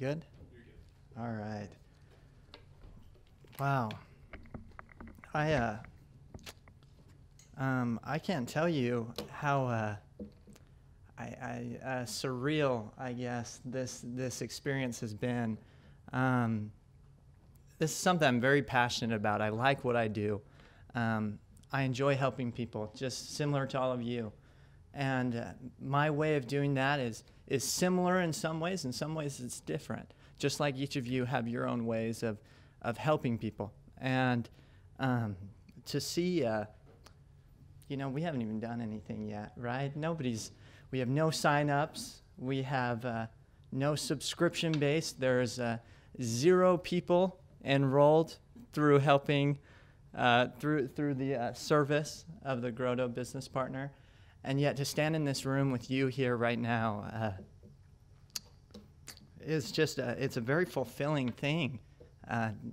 good? All right. Wow. I can't tell you how surreal, I guess, this experience has been. This is something I'm very passionate about. I like what I do. I enjoy helping people, just similar to all of you. And my way of doing that is similar in some ways it's different. Just like each of you have your own ways of helping people. And to see, we haven't even done anything yet, right? We have no sign-ups. We have no subscription base. There's 0 people enrolled through helping through the service of the Grotto Business Partner. And yet to stand in this room with you here right now is just it's a very fulfilling thing.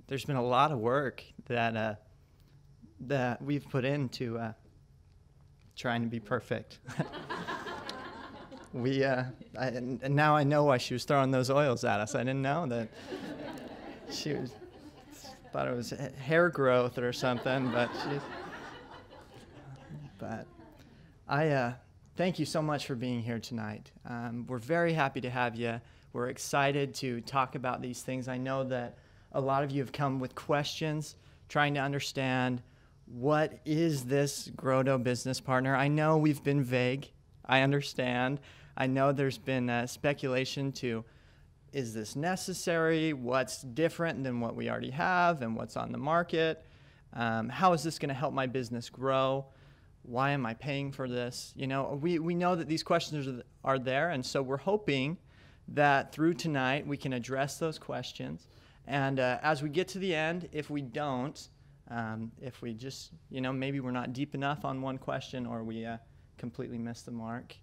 There's been a lot of work that we've put into trying to be perfect. And now I know why she was throwing those oils at us. I didn't know that she thought it was hair growth or something, but I thank you so much for being here tonight. We're very happy to have you. We're excited to talk about these things. I know that a lot of you have come with questions, trying to understand what is this Grotto Business Partner. I know we've been vague. I understand. I know there's been speculation to, is this necessary? What's different than what we already have and what's on the market? How is this going to help my business grow? Why am I paying for this? We know that these questions are there, and so we're hoping that through tonight we can address those questions. And as we get to the end, if we don't, if we just, maybe we're not deep enough on one question or we completely missed the mark,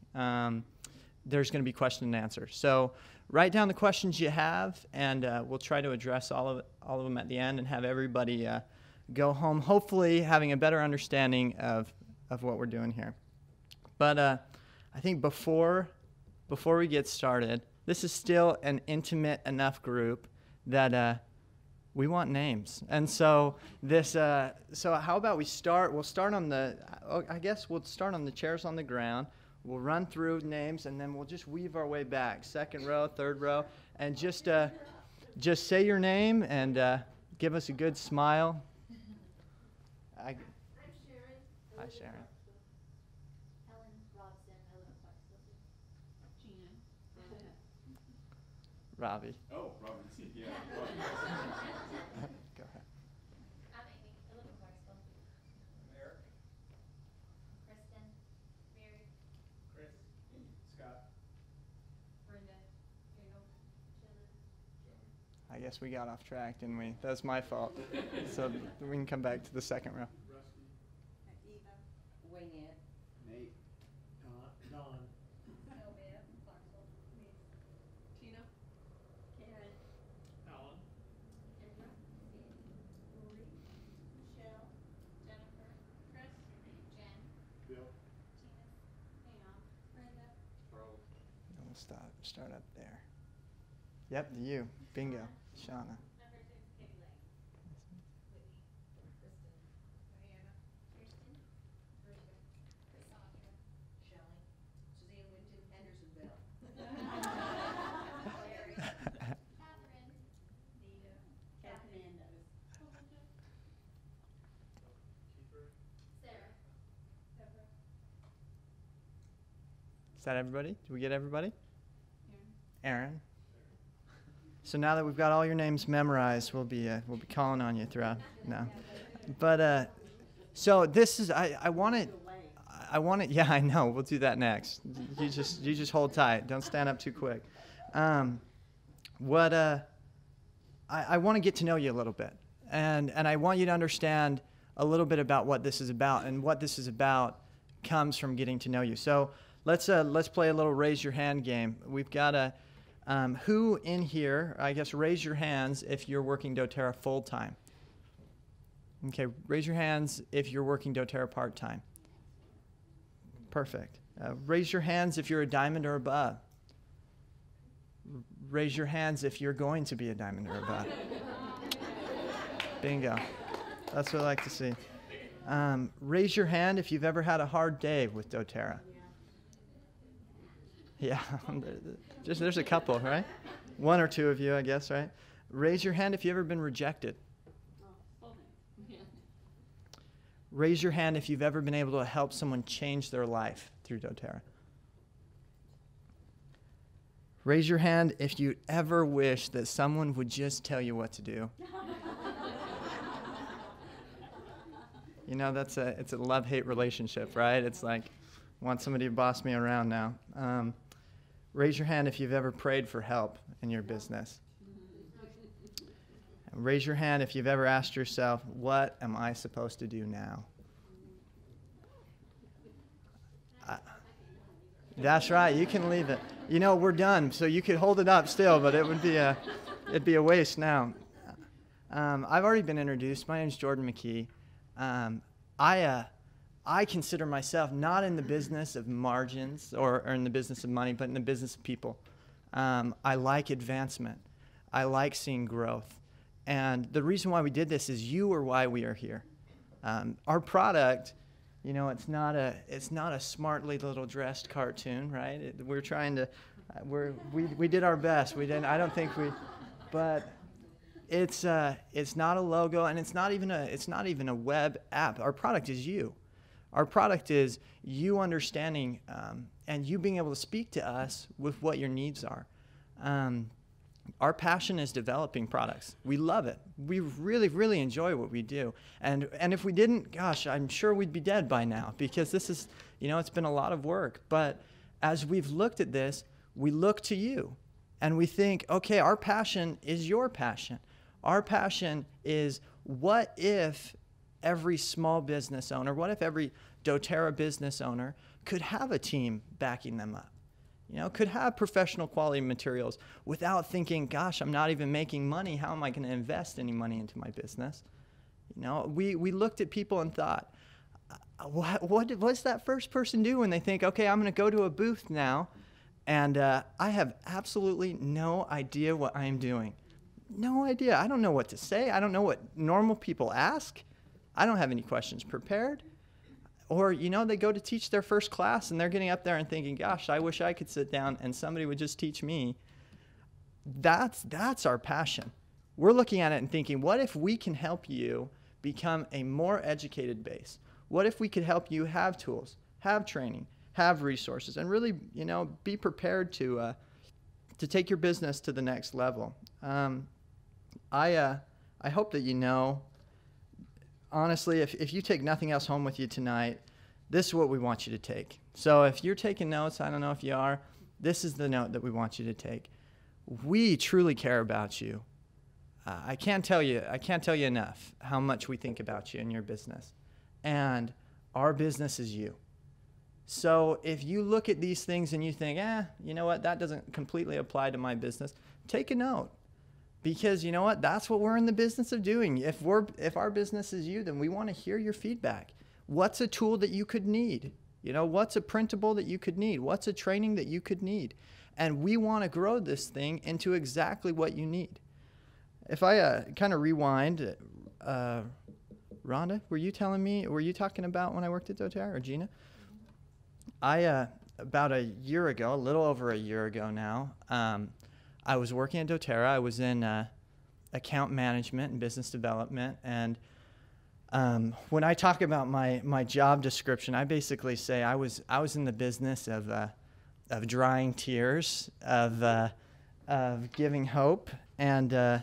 there's going to be question and answer. So write down the questions you have, and we'll try to address all of them at the end and have everybody go home, hopefully having a better understanding of what we're doing here. But I think before we get started, this is still an intimate enough group that we want names. And so so how about we'll start on we'll start on the chairs on the ground. We'll run through names, and then we'll just weave our way back. Second row, third row, and just say your name and give us a good smile. I'm Sharon. Hi, Sharon. Helen Robson, I live in Clarksville. Gina. Robbie. Oh, Robbie. Yeah. Go ahead. I'm Amy. I live in Clarksville. I'm Eric. Kristen. Mary. Chris. Scott. Brenda. Randall. Shannon. I guess we got off track, didn't we? That's my fault. So we can come back to the second row. Rusty. Eva. Wayne. Nate. Don. Sylvia. Clarksville. Tina. Karen. Alan. Kendra. Lori. Michelle. Jennifer. Chris. Jen. Bill. Tina. Leon. Brenda. Charles. And we'll start up there. Yep, you. Bingo. Shauna. Number 6, Katie Lane. Whitney. Kristen. Diana. Kirsten. Brenda. Cassandra. Shelley. Suzanne Winton, Hendersonville. Larry. Catherine. Nita. Kathy Mendes. Kiefer. Sarah. Deborah. Is that everybody? Did we get everybody? Aaron. Aaron. So now that we've got all your names memorized, we'll be calling on you throughout. No, but so this is I want it. Yeah, I know. We'll do that next. You just hold tight. Don't stand up too quick. I want to get to know you a little bit, and I want you to understand a little bit about what this is about, and what this is about comes from getting to know you. So let's play a little raise your hand game. We've got a. Who in here, I guess, raise your hands if you're working doTERRA full-time. Okay, raise your hands if you're working doTERRA part-time. Perfect. Raise your hands if you're a diamond or above. Raise your hands if you're going to be a diamond or a bud. Bingo. That's what I like to see. Raise your hand if you've ever had a hard day with doTERRA. Yeah, there's a couple, right? One or two of you, I guess, right? Raise your hand if you've ever been rejected. Raise your hand if you've ever been able to help someone change their life through doTERRA. Raise your hand if you ever wish that someone would just tell you what to do. You know, it's a love-hate relationship, right? It's like, I want somebody to boss me around now. Raise your hand if you've ever prayed for help in your business. And raise your hand if you've ever asked yourself, what am I supposed to do now? That's right, you can leave it. You know, we're done, so you could hold it up still, but it'd be a waste now. I've already been introduced. My name's Jordan McKee. I consider myself not in the business of margins or in the business of money, but in the business of people. I like advancement. I like seeing growth. And the reason why we did this is you are why we are here. Our product, you know, it's not a smartly little dressed cartoon, right? We're trying to, we did our best. We didn't. I don't think we, but it's not a logo, and it's not even a web app. Our product is you. Our product is you understanding and you being able to speak to us with what your needs are. Our passion is developing products. We love it. We really, really enjoy what we do. And if we didn't, gosh, I'm sure we'd be dead by now, because this is, you know, it's been a lot of work. But as we've looked at this, we look to you and we think, okay, our passion is your passion. Our passion is, what if every small business owner, what if every doTERRA business owner could have a team backing them up? You know, could have professional quality materials without thinking, gosh, I'm not even making money. How am I going to invest any money into my business? You know, we looked at people and thought, what's that first person do when they think, okay, I'm going to go to a booth now, and I have absolutely no idea what I'm doing. No idea. I don't know what to say. I don't know what normal people ask. I don't have any questions prepared. Or, you know, they go to teach their first class and they're getting up there and thinking, gosh, I wish I could sit down and somebody would just teach me. That's our passion. We're looking at it and thinking, what if we can help you become a more educated base? What if we could help you have tools, have training, have resources, and really, you know, be prepared to take your business to the next level? I hope that you know, honestly, if you take nothing else home with you tonight, this is what we want you to take. So if you're taking notes, I don't know if you are, this is the note that we want you to take. We truly care about you. I can't tell you enough how much we think about you and your business. And our business is you. So if you look at these things and you think, you know what, that doesn't completely apply to my business, take a note. Because you know what, that's what we're in the business of doing. If our business is you, then we want to hear your feedback. What's a tool that you could need? You know, what's a printable that you could need? What's a training that you could need? And we want to grow this thing into exactly what you need. If I kind of rewind, Rhonda, were you talking about when I worked at doTERRA, or Gina? About a year ago, a little over a year ago now, I was working at doTERRA. I was in account management and business development. And when I talk about my job description, I basically say I was in the business of drying tears, of giving hope, and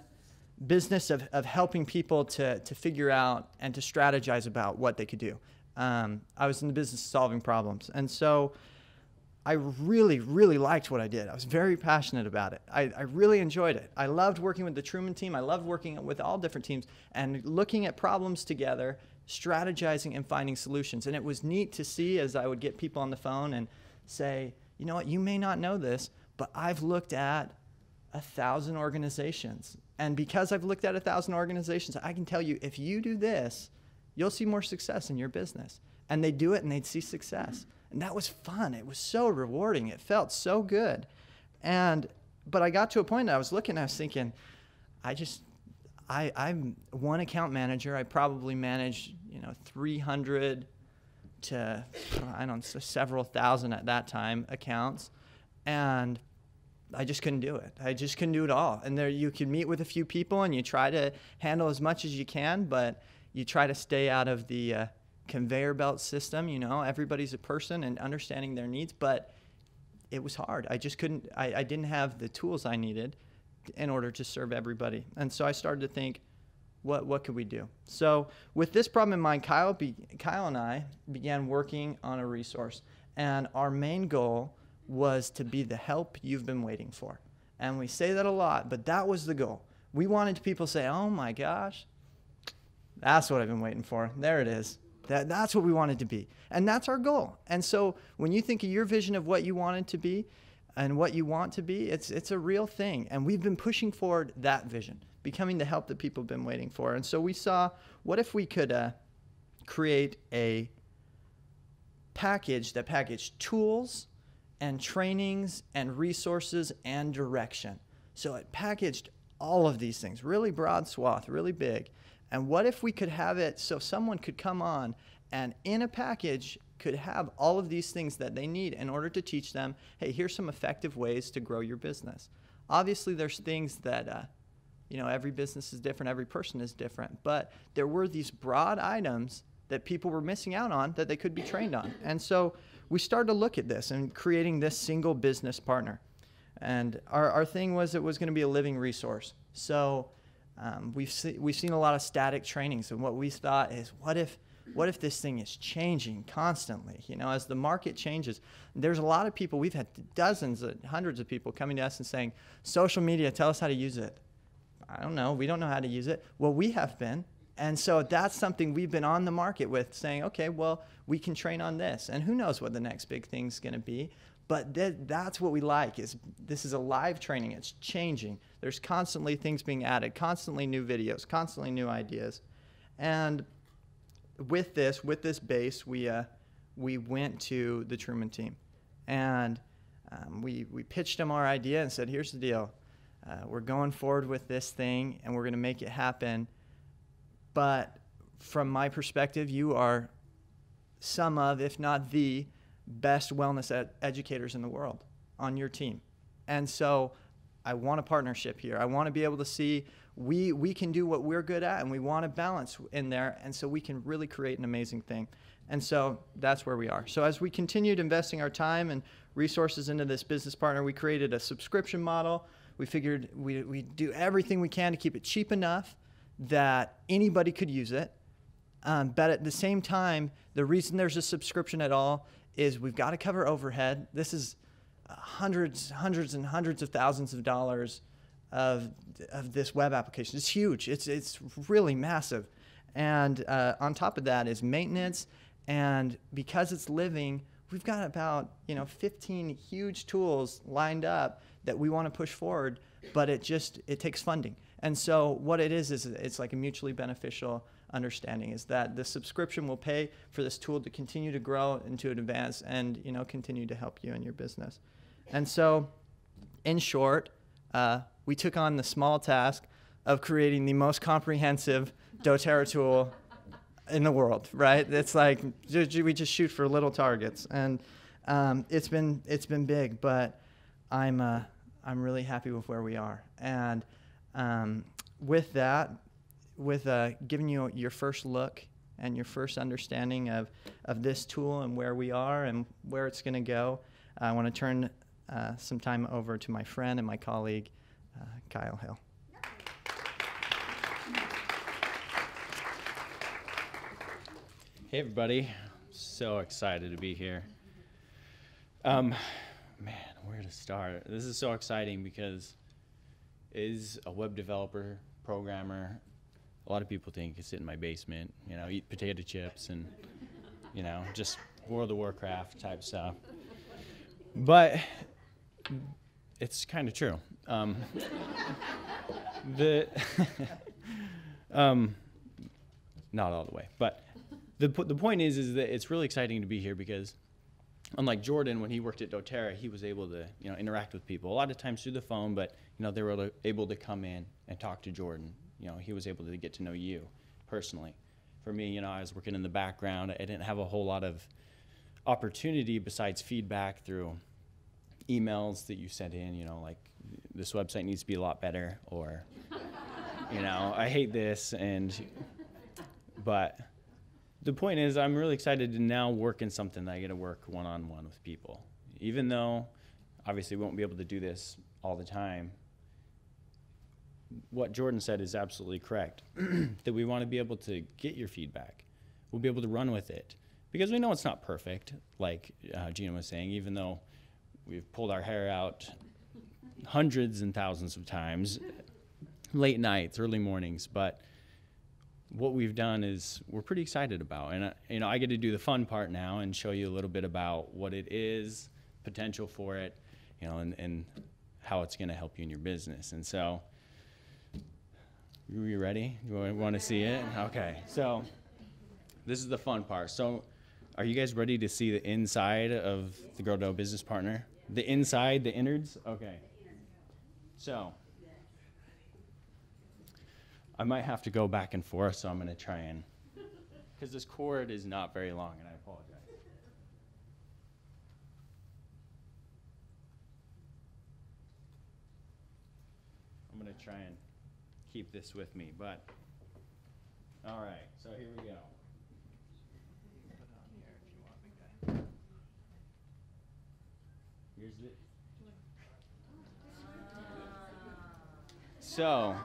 business of helping people to figure out and to strategize about what they could do. I was in the business of solving problems. And so I really, really liked what I did. I was very passionate about it. I really enjoyed it. I loved working with the Truman team. I loved working with all different teams and looking at problems together, strategizing and finding solutions. And it was neat to see as I would get people on the phone and say, you know what, you may not know this, but I've looked at 1,000 organizations. And because I've looked at 1,000 organizations, I can tell you, if you do this, you'll see more success in your business. And they'd do it and they'd see success. And that was fun. It was so rewarding. It felt so good. And but I got to a point I was looking, I was thinking, I'm one account manager. I probably manage, 300 to, several thousand at that time accounts. And I just couldn't do it. I just couldn't do it all. And there you can meet with a few people and you try to handle as much as you can, but you try to stay out of the conveyor belt system. Everybody's a person and understanding their needs, but it was hard. I just couldn't, I didn't have the tools I needed in order to serve everybody. And so I started to think, what could we do? So with this problem in mind, Kyle and I began working on a resource. And our main goal was to be the help you've been waiting for. And we say that a lot, but that was the goal. We wanted people to say, oh my gosh, that's what I've been waiting for. There it is. That's what we wanted to be. And that's our goal. And so when you think of your vision of what you wanted to be and what you want to be, it's a real thing. And we've been pushing forward that vision, becoming the help that people have been waiting for. And so we saw, what if we could create a package that packaged tools and trainings and resources and direction. So it packaged all of these things, really broad swath, really big. And what if we could have it so someone could come on and in a package could have all of these things that they need in order to teach them, hey, here's some effective ways to grow your business. Obviously, there's things that, every business is different, every person is different, but there were these broad items that people were missing out on that they could be trained on. And so we started to look at this and creating this single business partner. And our thing was it was going to be a living resource. So we've seen a lot of static trainings, and what we thought is, what if this thing is changing constantly? As the market changes, there's a lot of people, we've had dozens, hundreds of people coming to us and saying, social media, tell us how to use it. I don't know. We don't know how to use it. Well, we have been. And so that's something we've been on the market with, saying, okay, well, we can train on this. And who knows what the next big thing's going to be. But that's what we like, is this is a live training. It's changing. There's constantly things being added, constantly new videos, constantly new ideas. And with this base, we went to the Truman team. And we pitched them our idea and said, here's the deal. We're going forward with this thing, and we're going to make it happen. But from my perspective, you are some of, if not the best wellness educators in the world on your team. And so I want a partnership here. I want to be able to see we can do what we're good at, and we want to balance in there, and so we can really create an amazing thing. And so that's where we are. So as we continued investing our time and resources into this business partner, we created a subscription model. We figured we do everything we can to keep it cheap enough that anybody could use it. But at the same time, the reason there's a subscription at all is we've got to cover overhead. This is hundreds and hundreds of thousands of dollars of this web application. It's huge. It's really massive. And on top of that is maintenance. And because it's living, we've got about 15 huge tools lined up that we want to push forward, but it takes funding. And so what it is it's like a mutually beneficial understanding, is that the subscription will pay for this tool to continue to grow and to advance and continue to help you in your business. And so in short, we took on the small task of creating the most comprehensive doTERRA tool in the world, right? It's like we just shoot for little targets, and it's been big, but I'm really happy with where we are. And with that, with giving you your first look and your first understanding of this tool and where we are and where it's going to go, I want to turn some time over to my friend and my colleague, Kyle Hill. Hey everybody, so excited to be here. Man, where to start? This is so exciting because as a web developer, programmer, a lot of people think I sit in my basement, eat potato chips and, just World of Warcraft type stuff. But it's kind of true. Not all the way, but the point is that it's really exciting to be here because unlike Jordan, when he worked at doTERRA, he was able to, interact with people a lot of times through the phone, but, they were able to come in and talk to Jordan. He was able to get to know you personally. For me, I was working in the background. I didn't have a whole lot of opportunity besides feedback through emails that you sent in, like this website needs to be a lot better, or, I hate this. But the point is, I'm really excited to now work in something that I get to work one-on-one with people. Even though, obviously, we won't be able to do this all the time, what Jordan said is absolutely correct, that we want to be able to get your feedback. We'll be able to run with it. Because we know it's not perfect, like Gina was saying, even though we've pulled our hair out hundreds and thousands of times, late nights, early mornings, but what we've done is we're pretty excited about. And, I get to do the fun part now and show you a little bit about what it is, potential for it, and how it's going to help you in your business. And so, are you ready? You want to see it? Okay. So, this is the fun part. So, are you guys ready to see the inside of the Grow Dough Business Partner? The inside, the innards? Okay. So, I might have to go back and forth, so I'm going to try and, because this cord is not very long, and I apologize. I'm going to try and keep this with me, but, all right, so here we go. Put it on here if you want, big guy. Here's the, so,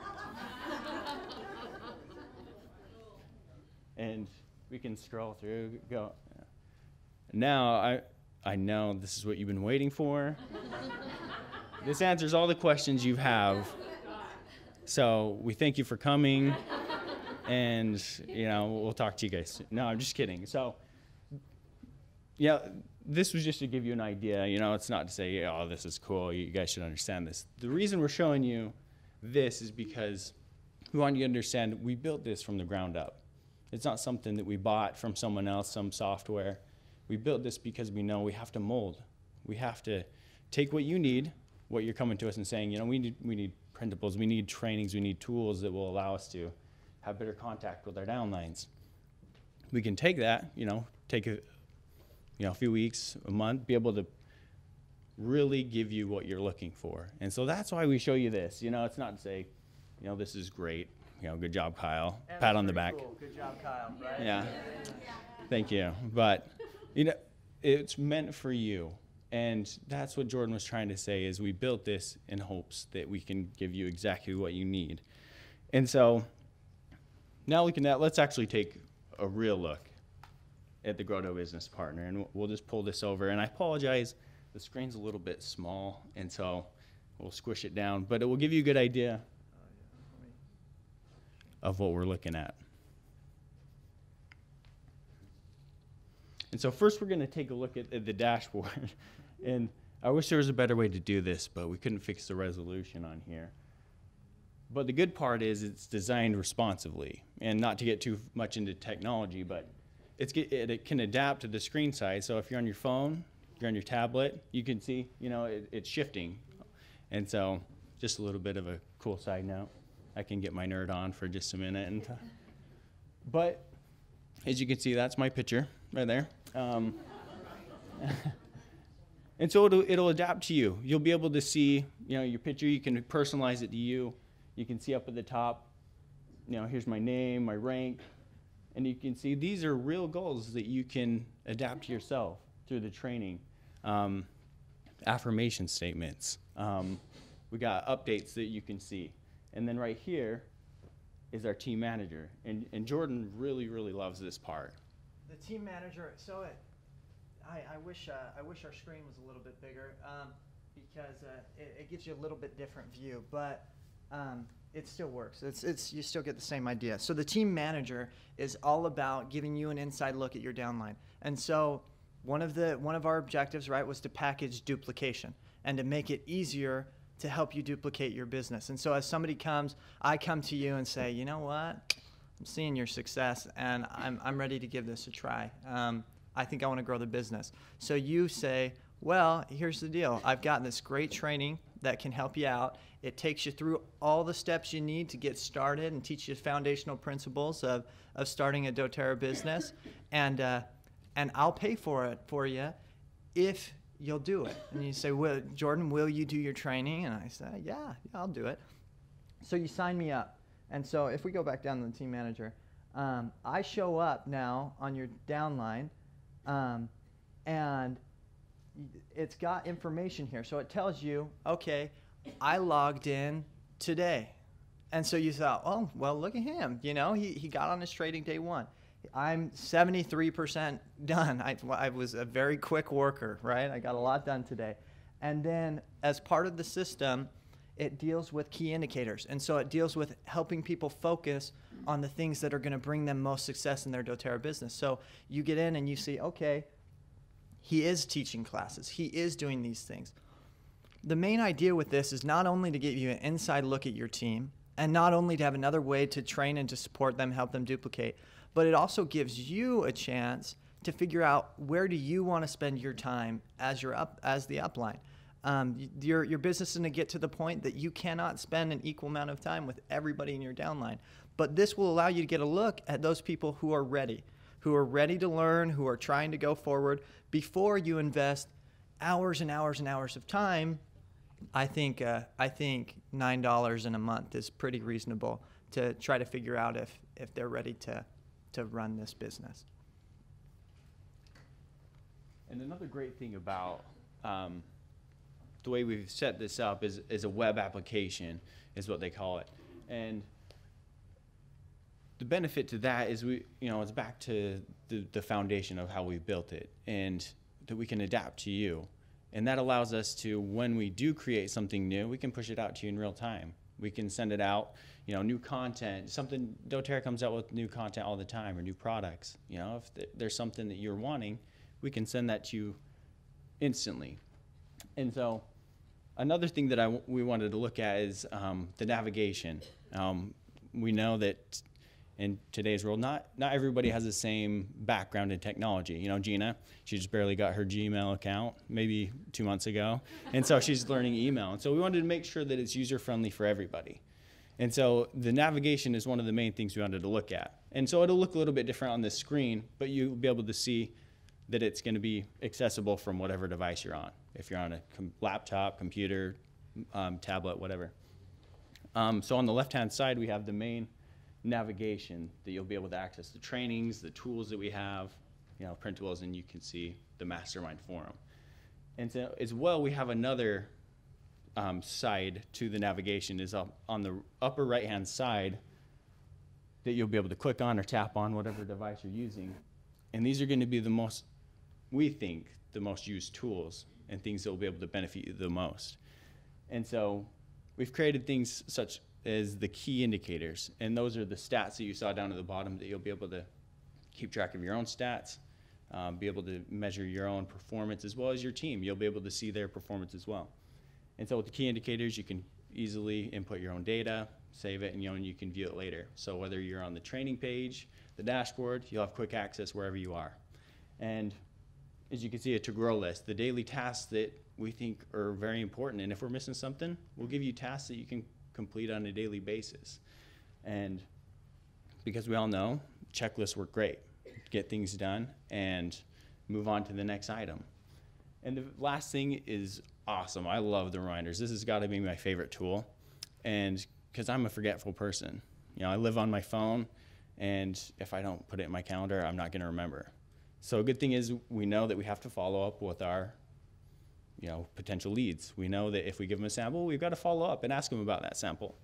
and we can scroll through, go. Now, I know this is what you've been waiting for. This answers all the questions you have. So we thank you for coming, and, we'll talk to you guys. No, I'm just kidding. So, yeah, this was just to give you an idea. It's not to say, oh, this is cool, you guys should understand this. The reason we're showing you this is because we want you to understand we built this from the ground up. It's not something that we bought from someone else, some software. We built this because we know we have to mold. We have to take what you need, what you're coming to us and saying, we need printables, we need trainings, we need tools that will allow us to have better contact with our downlines. We can take that, take a few weeks, a month, be able to really give you what you're looking for. And so that's why we show you this. It's not to say, this is great. Good job, Kyle. And Pat that's on the pretty back. Cool. Good job, Kyle. Right? Yeah. Thank you. But, it's meant for you. And that's what Jordan was trying to say, is we built this in hopes that we can give you exactly what you need. And so now looking at, let's actually take a real look at the Grow Dough Business Partner. And we'll just pull this over. And I apologize, the screen's a little bit small, and so we'll squish it down. But it will give you a good idea of what we're looking at. And so first we're going to take a look at the dashboard. And I wish there was a better way to do this, but we couldn't fix the resolution on here. But the good part is it's designed responsively. And not to get too much into technology, but it can adapt to the screen size. So if you're on your phone, you're on your tablet, you can see, it's shifting. And so just a little bit of a cool side note. I can get my nerd on for just a minute. But as you can see, that's my picture right there. And so it'll adapt to you. You'll be able to see, your picture. You can personalize it to you. You can see up at the top, here's my name, my rank. And you can see these are real goals that you can adapt to yourself through the training. Affirmation statements. We got updates that you can see. And then right here is our team manager. And Jordan really, really loves this part. The team manager, so I wish our screen was a little bit bigger because it gives you a little bit different view, but it still works. You still get the same idea. So the team manager is all about giving you an inside look at your downline. And so one of our objectives, right, was to package duplication and to make it easier to help you duplicate your business. And so as somebody comes, I come to you and say, you know what? I'm seeing your success, and I'm ready to give this a try. I think I want to grow the business. So you say, well, here's the deal. I've got this great training that can help you out. It takes you through all the steps you need to get started and teach you foundational principles of starting a doTERRA business. And I'll pay for it for you if you'll do it. And you say, well, Jordan, will you do your training? And I say, yeah, I'll do it. So you sign me up. And so if we go back down to the team manager, I show up now on your downline, and it's got information here. So it tells you, okay, I logged in today. And so you thought, oh, well, look at him. You know, he got on his trading day one. I'm 73% done. I was a very quick worker, right? I got a lot done today. And then as part of the system, it deals with key indicators. And so it deals with helping people focus on the things that are going to bring them most success in their doTERRA business. So you get in and you see, okay, he is teaching classes. He is doing these things. The main idea with this is not only to give you an inside look at your team, and not only to have another way to train and to support them, help them duplicate, but it also gives you a chance to figure out where do you want to spend your time as the upline. Your business is going to get to the point that you cannot spend an equal amount of time with everybody in your downline. But this will allow you to get a look at those people who are ready to learn, who are trying to go forward before you invest hours and hours and hours of time. I think $9 in a month is pretty reasonable to try to figure out if they're ready to run this business. And another great thing about the way we've set this up is a web application, is what they call it. And the benefit to that is it's back to the foundation of how we built it, and that we can adapt to you. And that allows us to, when we do create something new, we can push it out to you in real time. We can send it out, new content. doTERRA comes out with new content all the time, or new products. If there's something that you're wanting, we can send that to you instantly. And so another thing that we wanted to look at is the navigation. We know that in today's world, not everybody has the same background in technology. Gina, she just barely got her Gmail account maybe 2 months ago, and so she's learning email. And so we wanted to make sure that it's user-friendly for everybody. And so the navigation is one of the main things we wanted to look at. And so it'll look a little bit different on this screen, but you'll be able to see that it's going to be accessible from whatever device you're on. If you're on a laptop, computer, tablet, whatever. So on the left-hand side, we have the main navigation that you'll be able to access the trainings, the tools that we have, printables, and you can see the mastermind forum. And so as well, we have another side to the navigation is up on the upper right-hand side that you'll be able to click on or tap on, whatever device you're using. And these are going to be we think, the most used tools and things that will be able to benefit you the most. And so we've created things such as the key indicators, and those are the stats that you saw down at the bottom that you'll be able to keep track of your own stats, be able to measure your own performance as well as your team. You'll be able to see their performance as well. And so with the key indicators, you can easily input your own data, save it, and you can view it later. So whether you're on the training page, the dashboard, you'll have quick access wherever you are. And as you can see, a to-grow list, the daily tasks that we think are very important. And if we're missing something, we'll give you tasks that you can complete on a daily basis. And because we all know checklists work great, get things done and move on to the next item. And the last thing is awesome. I love the reminders. This has got to be my favorite tool, and because I'm a forgetful person. I live on my phone, and if I don't put it in my calendar, I'm not going to remember. So a good thing is we know that we have to follow up with our potential leads. We know that if we give them a sample, we've got to follow up and ask them about that sample.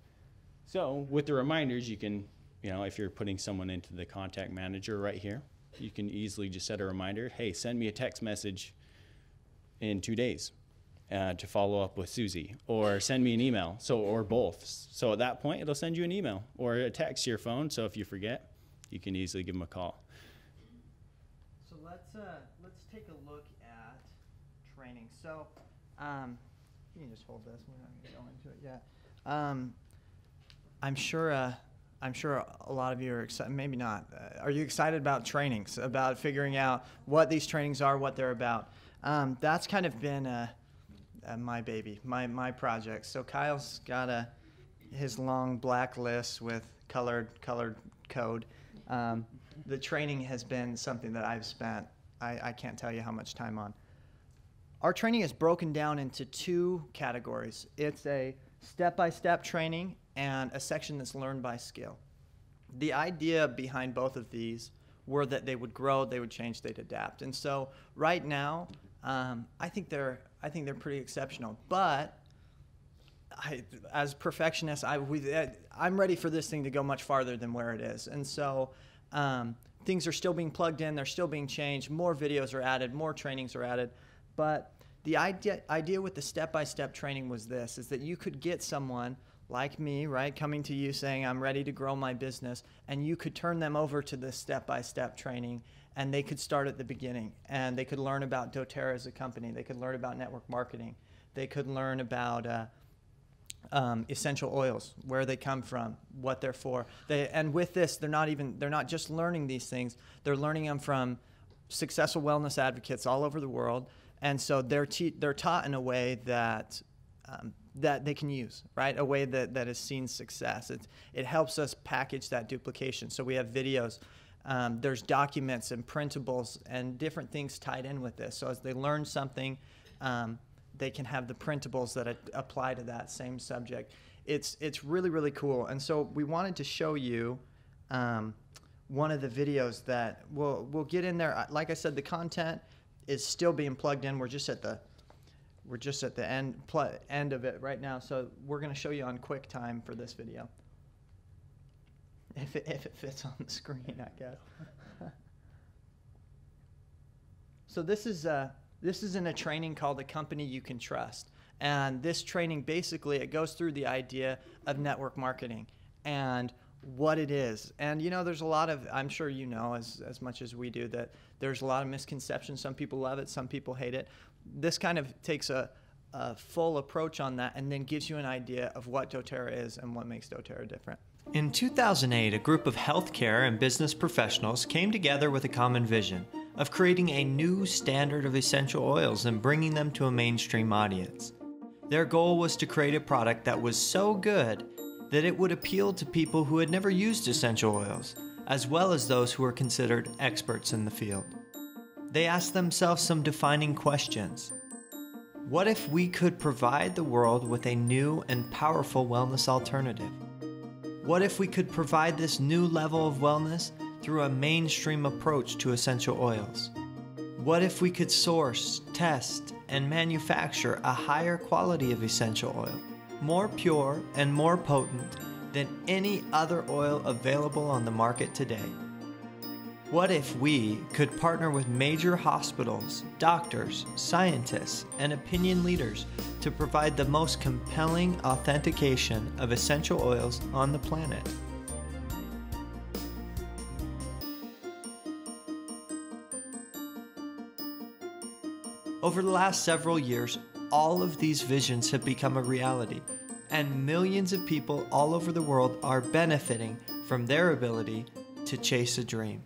So with the reminders, you can, if you're putting someone into the contact manager right here, you can easily just set a reminder, hey, send me a text message in 2 days to follow up with Susie, or send me an email, or both. So at that point, it'll send you an email or a text to your phone. So if you forget, you can easily give them a call. So let's take a look at training. So you can just hold this. We're not going to go into it yet. I'm I'm sure a lot of you are excited, maybe not. Are you excited about trainings, about figuring out what these trainings are, what they're about? That's kind of been my baby, my project. So Kyle's got his long black list with colored code. The training has been something that I've spent, I can't tell you how much time on. Our training is broken down into 2 categories. It's a step-by-step training and a section that's learned by skill. The idea behind both of these were that they would grow, they would change, they'd adapt. And so right now, I think they're pretty exceptional. But as perfectionists, I'm ready for this thing to go much farther than where it is. And so things are still being plugged in, they're still being changed, more videos are added, more trainings are added. But the idea with the step-by-step training was this, is that you could get someone like me, right, coming to you saying, I'm ready to grow my business, and you could turn them over to this step-by-step training, and they could start at the beginning, and they could learn about doTERRA as a company, they could learn about network marketing, they could learn about essential oils, where they come from, what they're for. And with this, they're not just learning these things, they're learning them from successful wellness advocates all over the world. And so they're taught in a way that that they can use, right? A way that has seen success. It helps us package that duplication. So we have videos, there's documents and printables and different things tied in with this. So as they learn something, they can have the printables that apply to that same subject. It's really, really cool. And so we wanted to show you one of the videos that we'll get in there. Like I said, the content is still being plugged in. We're just at the end of it right now. So we're going to show you on QuickTime for this video, if it fits on the screen, I guess. So this is in a training called A Company You Can Trust, and this training basically it goes through the idea of network marketing and what it is. And you know, there's a lot of, I'm sure you know as much as we do, that there's a lot of misconceptions. Some people love it, some people hate it. This kind of takes a full approach on that and then gives you an idea of what doTERRA is and what makes doTERRA different. In 2008, a group of healthcare and business professionals came together with a common vision of creating a new standard of essential oils and bringing them to a mainstream audience. Their goal was to create a product that was so good that it would appeal to people who had never used essential oils, as well as those who were considered experts in the field. They asked themselves some defining questions. What if we could provide the world with a new and powerful wellness alternative? What if we could provide this new level of wellness through a mainstream approach to essential oils? What if we could source, test, and manufacture a higher quality of essential oil, more pure and more potent than any other oil available on the market today? What if we could partner with major hospitals, doctors, scientists, and opinion leaders to provide the most compelling authentication of essential oils on the planet? Over the last several years, all of these visions have become a reality, and millions of people all over the world are benefiting from their ability to chase a dream.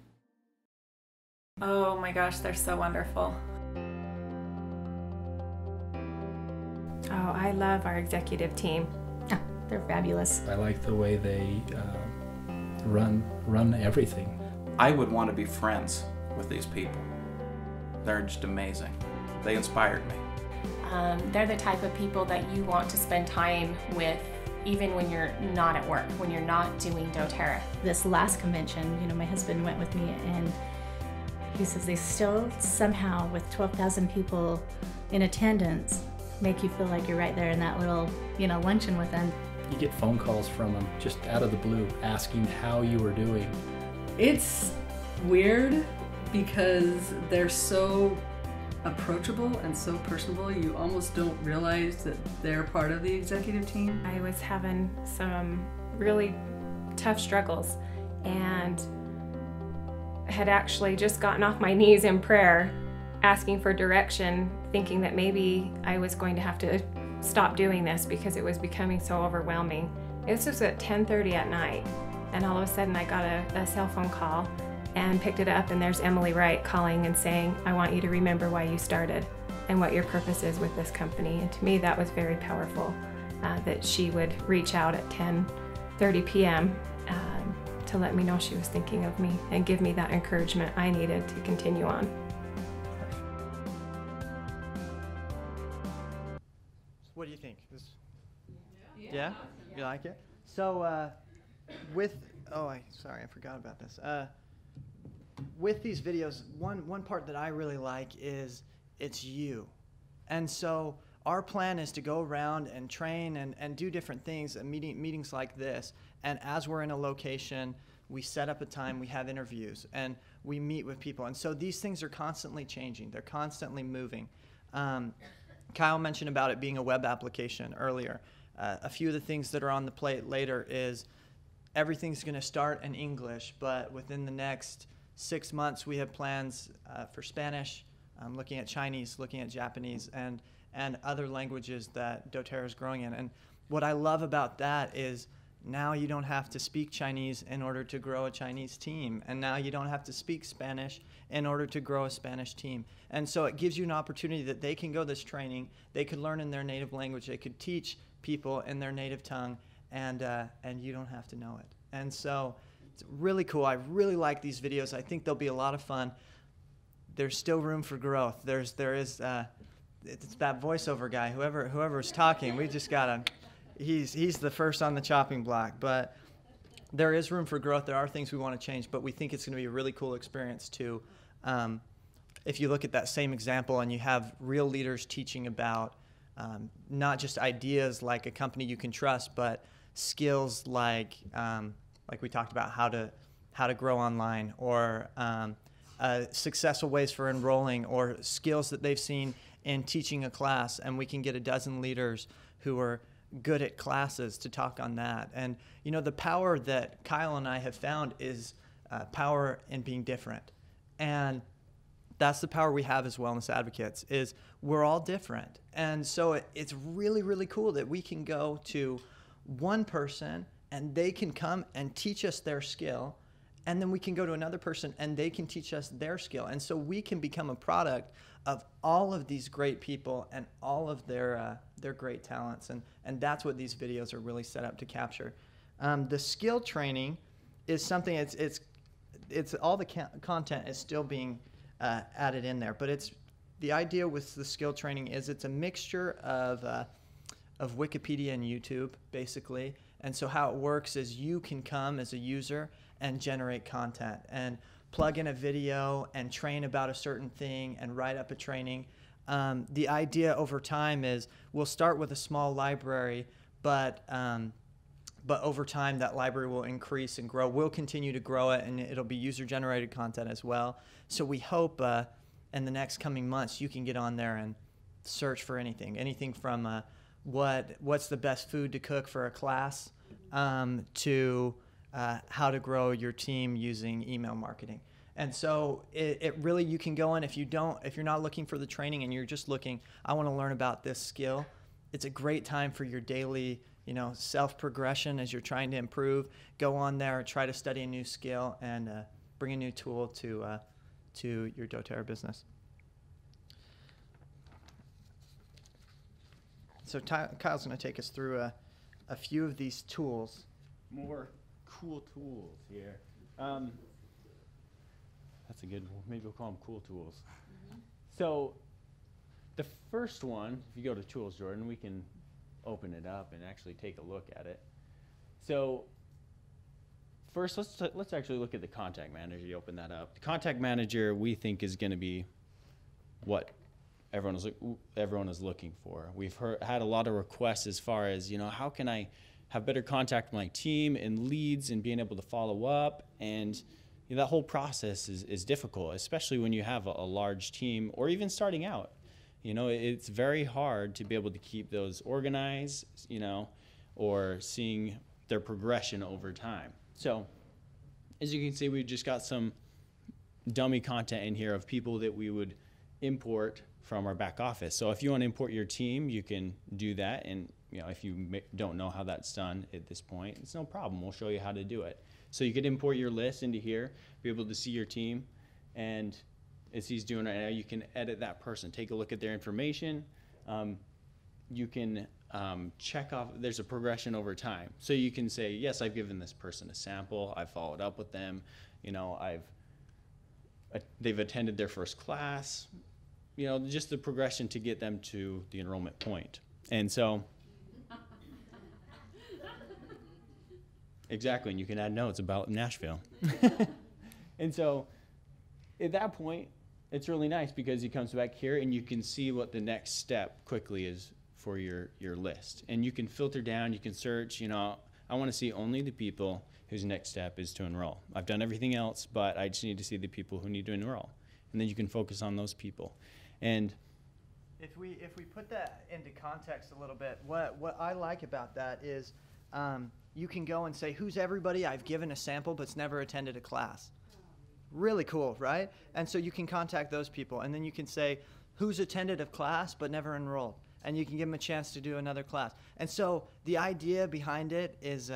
Oh my gosh, they're so wonderful. Oh, I love our executive team. Oh, they're fabulous. I like the way they run everything. I would want to be friends with these people. They're just amazing. They inspired me. They're the type of people that you want to spend time with even when you're not at work, when you're not doing doTERRA. This last convention, you know, my husband went with me and he says they still somehow, with 12,000 people in attendance, make you feel like you're right there in that little, you know, luncheon with them. You get phone calls from them just out of the blue asking how you were doing. It's weird because they're so approachable and so personable, you almost don't realize that they're part of the executive team. I was having some really tough struggles and had actually just gotten off my knees in prayer, asking for direction, thinking that maybe I was going to have to stop doing this because it was becoming so overwhelming. This was at 10:30 at night, And all of a sudden I got a cell phone call and picked it up, and there's Emily Wright calling and saying, I want you to remember why you started and what your purpose is with this company. And to me, that was very powerful, that she would reach out at 10:30 p.m. To let me know she was thinking of me and give me that encouragement I needed to continue on. What do you think? Yeah? You like it? So sorry, I forgot about this. With these videos, one part that I really like is it's you. And so our plan is to go around and train and do different things at meetings like this. And as we're in a location, we set up a time, we have interviews, and we meet with people. And so these things are constantly changing. They're constantly moving. Kyle mentioned about it being a web application earlier. A few of the things that are on the plate later is everything's going to start in English, but within the next 6 months, we have plans for Spanish, looking at Chinese, looking at Japanese, and other languages that doTERRA is growing in. And what I love about that is now you don't have to speak Chinese in order to grow a Chinese team. And now you don't have to speak Spanish in order to grow a Spanish team. And so it gives you an opportunity that they can go this training, they could learn in their native language, they could teach people in their native tongue, and you don't have to know it. And so it's really cool. I really like these videos. I think they'll be a lot of fun. There's still room for growth. There is it's that voiceover guy, whoever's talking, we just gotta, he's the first on the chopping block. But there is room for growth. There are things we want to change, but we think it's going to be a really cool experience too. If you look at that same example and you have real leaders teaching about not just ideas like a company you can trust, but skills like we talked about how to grow online, or successful ways for enrolling, or skills that they've seen in teaching a class, and we can get a dozen leaders who are good at classes to talk on that. And you know, the power that Kyle and I have found is power in being different. And that's the power we have as wellness advocates, is we're all different. And so it's really, really cool that we can go to one person and they can come and teach us their skill, and then we can go to another person and they can teach us their skill. And so we can become a product of all of these great people and all of their great talents. And that's what these videos are really set up to capture. The skill training is something, it's all the content is still being added in there, but it's the idea with the skill training is it's a mixture of Wikipedia and YouTube, basically. And so how it works is you can come as a user and generate content and plug in a video and train about a certain thing and write up a training. The idea over time is we'll start with a small library, but over time that library will increase and grow. We'll continue to grow it, and it'll be user-generated content as well. So we hope in the next coming months you can get on there and search for anything from what's the best food to cook for a class to how to grow your team using email marketing. And so it really, you can go in, if you're not looking for the training and you're just looking, I want to learn about this skill, it's a great time for your daily, self-progression as you're trying to improve. Go on there, try to study a new skill, and bring a new tool to your doTERRA business. So Kyle's going to take us through a few of these tools. More cool tools here. That's a good one. Maybe we'll call them cool tools. Mm-hmm. So the first one, if you go to tools, Jordan, we can open it up and actually take a look at it. So first, let's actually look at the contact manager. You open that up. The contact manager, we think, is going to be what everyone is looking for. We've had a lot of requests as far as, how can I have better contact with my team and leads and being able to follow up. And that whole process is difficult, especially when you have a large team or even starting out. It's very hard to be able to keep those organized, or seeing their progression over time. So as you can see, we've just got some dummy content in here of people that we would import from our back office. So if you want to import your team, you can do that, and if you don't know how that's done at this point, it's no problem. We'll show you how to do it. So you could import your list into here, be able to see your team, and as he's doing right now, you can edit that person. Take a look at their information. You can check off, there's a progression over time. So you can say, yes, I've given this person a sample, I've followed up with them, they've attended their first class, just the progression to get them to the enrollment point. And so, exactly, and you can add notes about Nashville. And so, at that point, it's really nice because he comes back here and you can see what the next step quickly is for your list. And you can filter down, you can search, I want to see only the people whose next step is to enroll. I've done everything else, but I just need to see the people who need to enroll. And then you can focus on those people. And if we put that into context a little bit, what I like about that is you can go and say, who's everybody I've given a sample but's never attended a class? Really cool, right? And so you can contact those people, and then you can say, who's attended a class but never enrolled? And you can give them a chance to do another class. And so the idea behind it is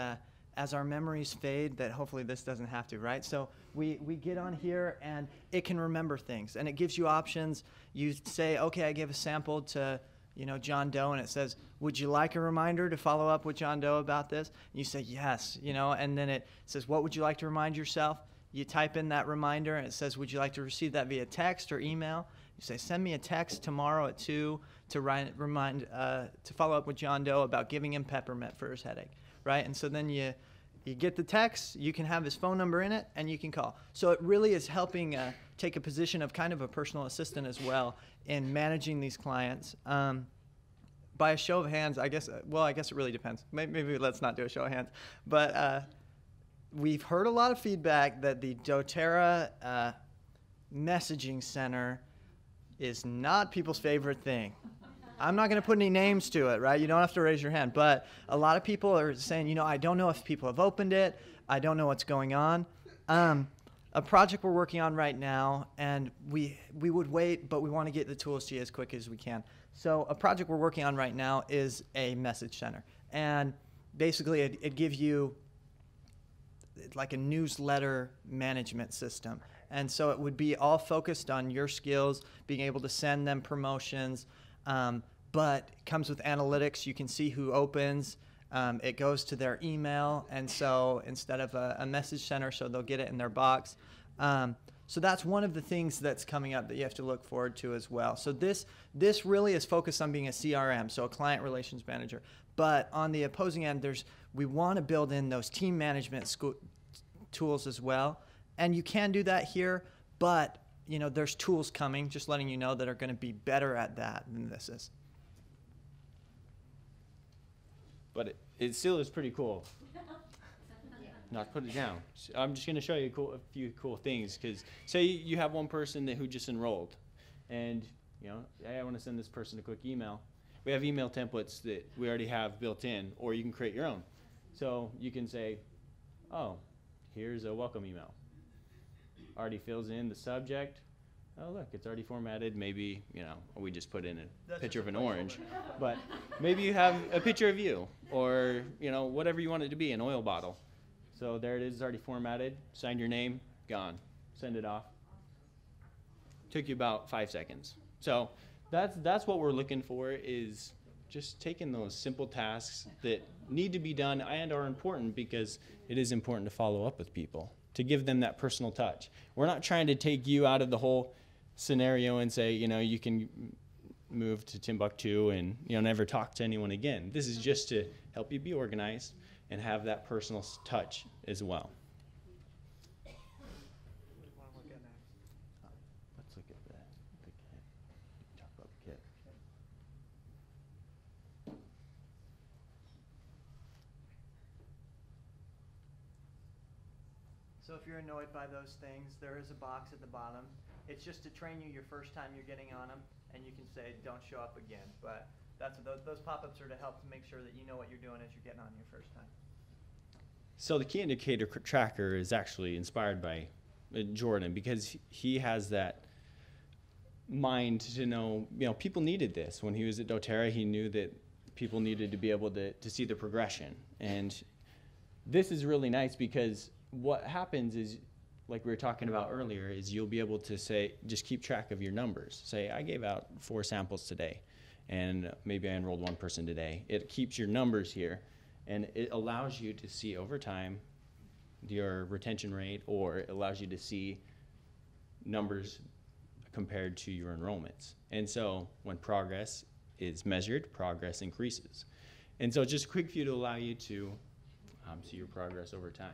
as our memories fade, that hopefully this doesn't have to, right? So we get on here and it can remember things, and it gives you options. You say, okay, I gave a sample to John Doe, and it says, would you like a reminder to follow up with John Doe about this? And you say, yes, and then it says, what would you like to remind yourself? You type in that reminder, and it says, would you like to receive that via text or email? You say, send me a text tomorrow at 2 to follow up with John Doe about giving him peppermint for his headache, right? And so then you get the text, you can have his phone number in it, and you can call. So it really is helping take a position of kind of a personal assistant as well in managing these clients. By a show of hands, I guess it really depends. Maybe let's not do a show of hands. But we've heard a lot of feedback that the doTERRA messaging center is not people's favorite thing. I'm not going to put any names to it, right? You don't have to raise your hand. But a lot of people are saying, I don't know if people have opened it. I don't know what's going on. A project we're working on right now, and we would wait, but we want to get the tools to you as quick as we can. So a project we're working on right now is a message center. And basically it gives you like a newsletter management system. And so it would be all focused on your skills, being able to send them promotions, but it comes with analytics. You can see who opens. It goes to their email, and so instead of a message center, so they'll get it in their box. So that's one of the things that's coming up that you have to look forward to as well. So this really is focused on being a CRM, so a client relations manager. But on the opposing end, we want to build in those team management tools as well. And you can do that here, but there's tools coming, just letting you know, that are going to be better at that than this is. But it still is pretty cool. Not put it down. I'm just going to show you a few cool things, because say you have one person who just enrolled, and hey, I want to send this person a quick email. We have email templates that we already have built in, or you can create your own. So you can say, oh, here's a welcome email. Already fills in the subject. Oh, look, it's already formatted. Maybe, we just put in a picture of an orange. But maybe you have a picture of you, or, whatever you want it to be, an oil bottle. So there it is, already formatted. Signed your name, gone. Send it off. Took you about 5 seconds. So that's what we're looking for, is just taking those simple tasks that need to be done and are important, because it is important to follow up with people, to give them that personal touch. We're not trying to take you out of the whole scenario and say, you can move to Timbuktu and never talk to anyone again. This is just to help you be organized and have that personal touch as well. Let's look at the kit. Talk about the kit. So if you're annoyed by those things, there is a box at the bottom. It's just to train you your first time you're getting on them, and you can say, don't show up again. But those pop-ups are to help to make sure that you know what you're doing as you're getting on your first time. So the key indicator tracker is actually inspired by Jordan, because he has that mind to know, people needed this. When he was at doTERRA, he knew that people needed to be able to see the progression. And this is really nice because what happens is, like we were talking about earlier, is you'll be able to say, just keep track of your numbers. Say, I gave out 4 samples today, and maybe I enrolled 1 person today. It keeps your numbers here, and it allows you to see over time your retention rate, or it allows you to see numbers compared to your enrollments. And so when progress is measured, progress increases. And so it's just a quick view to allow you to see your progress over time.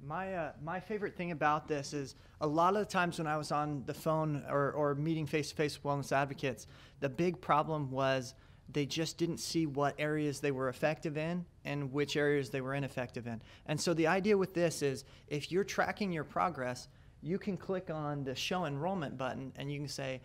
My favorite thing about this is a lot of the times when I was on the phone or meeting face-to-face with wellness advocates, the big problem was they just didn't see what areas they were effective in and which areas they were ineffective in. And so the idea with this is if you're tracking your progress, you can click on the show enrollment button and you can say,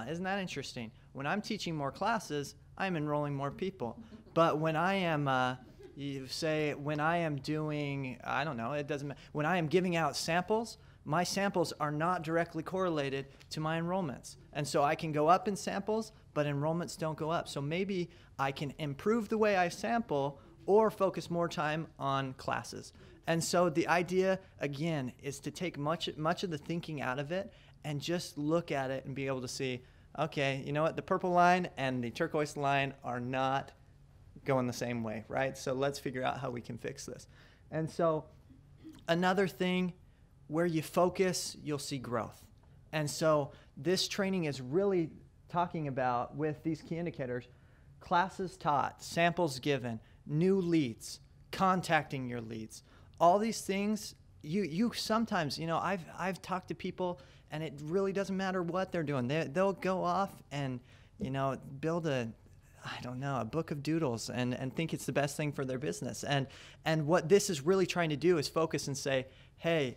isn't that interesting? When I'm teaching more classes, I'm enrolling more people. But when I am, when I am doing, I don't know, it doesn't matter. When I am giving out samples, my samples are not directly correlated to my enrollments. And so I can go up in samples, but enrollments don't go up. So maybe I can improve the way I sample or focus more time on classes. And so the idea, again, is to take much of the thinking out of it and just look at it and be able to see, okay, you know what, the purple line and the turquoise line are not going the same way, right? So let's figure out how we can fix this. And so another thing, where you focus, you'll see growth. And so this training is really talking about, with these key indicators, classes taught, samples given, new leads, contacting your leads. All these things, you sometimes, you know, I've talked to people and it really doesn't matter what they're doing. They'll go off and, you know, build a book of doodles and think it's the best thing for their business. And what this is really trying to do is focus and say, hey,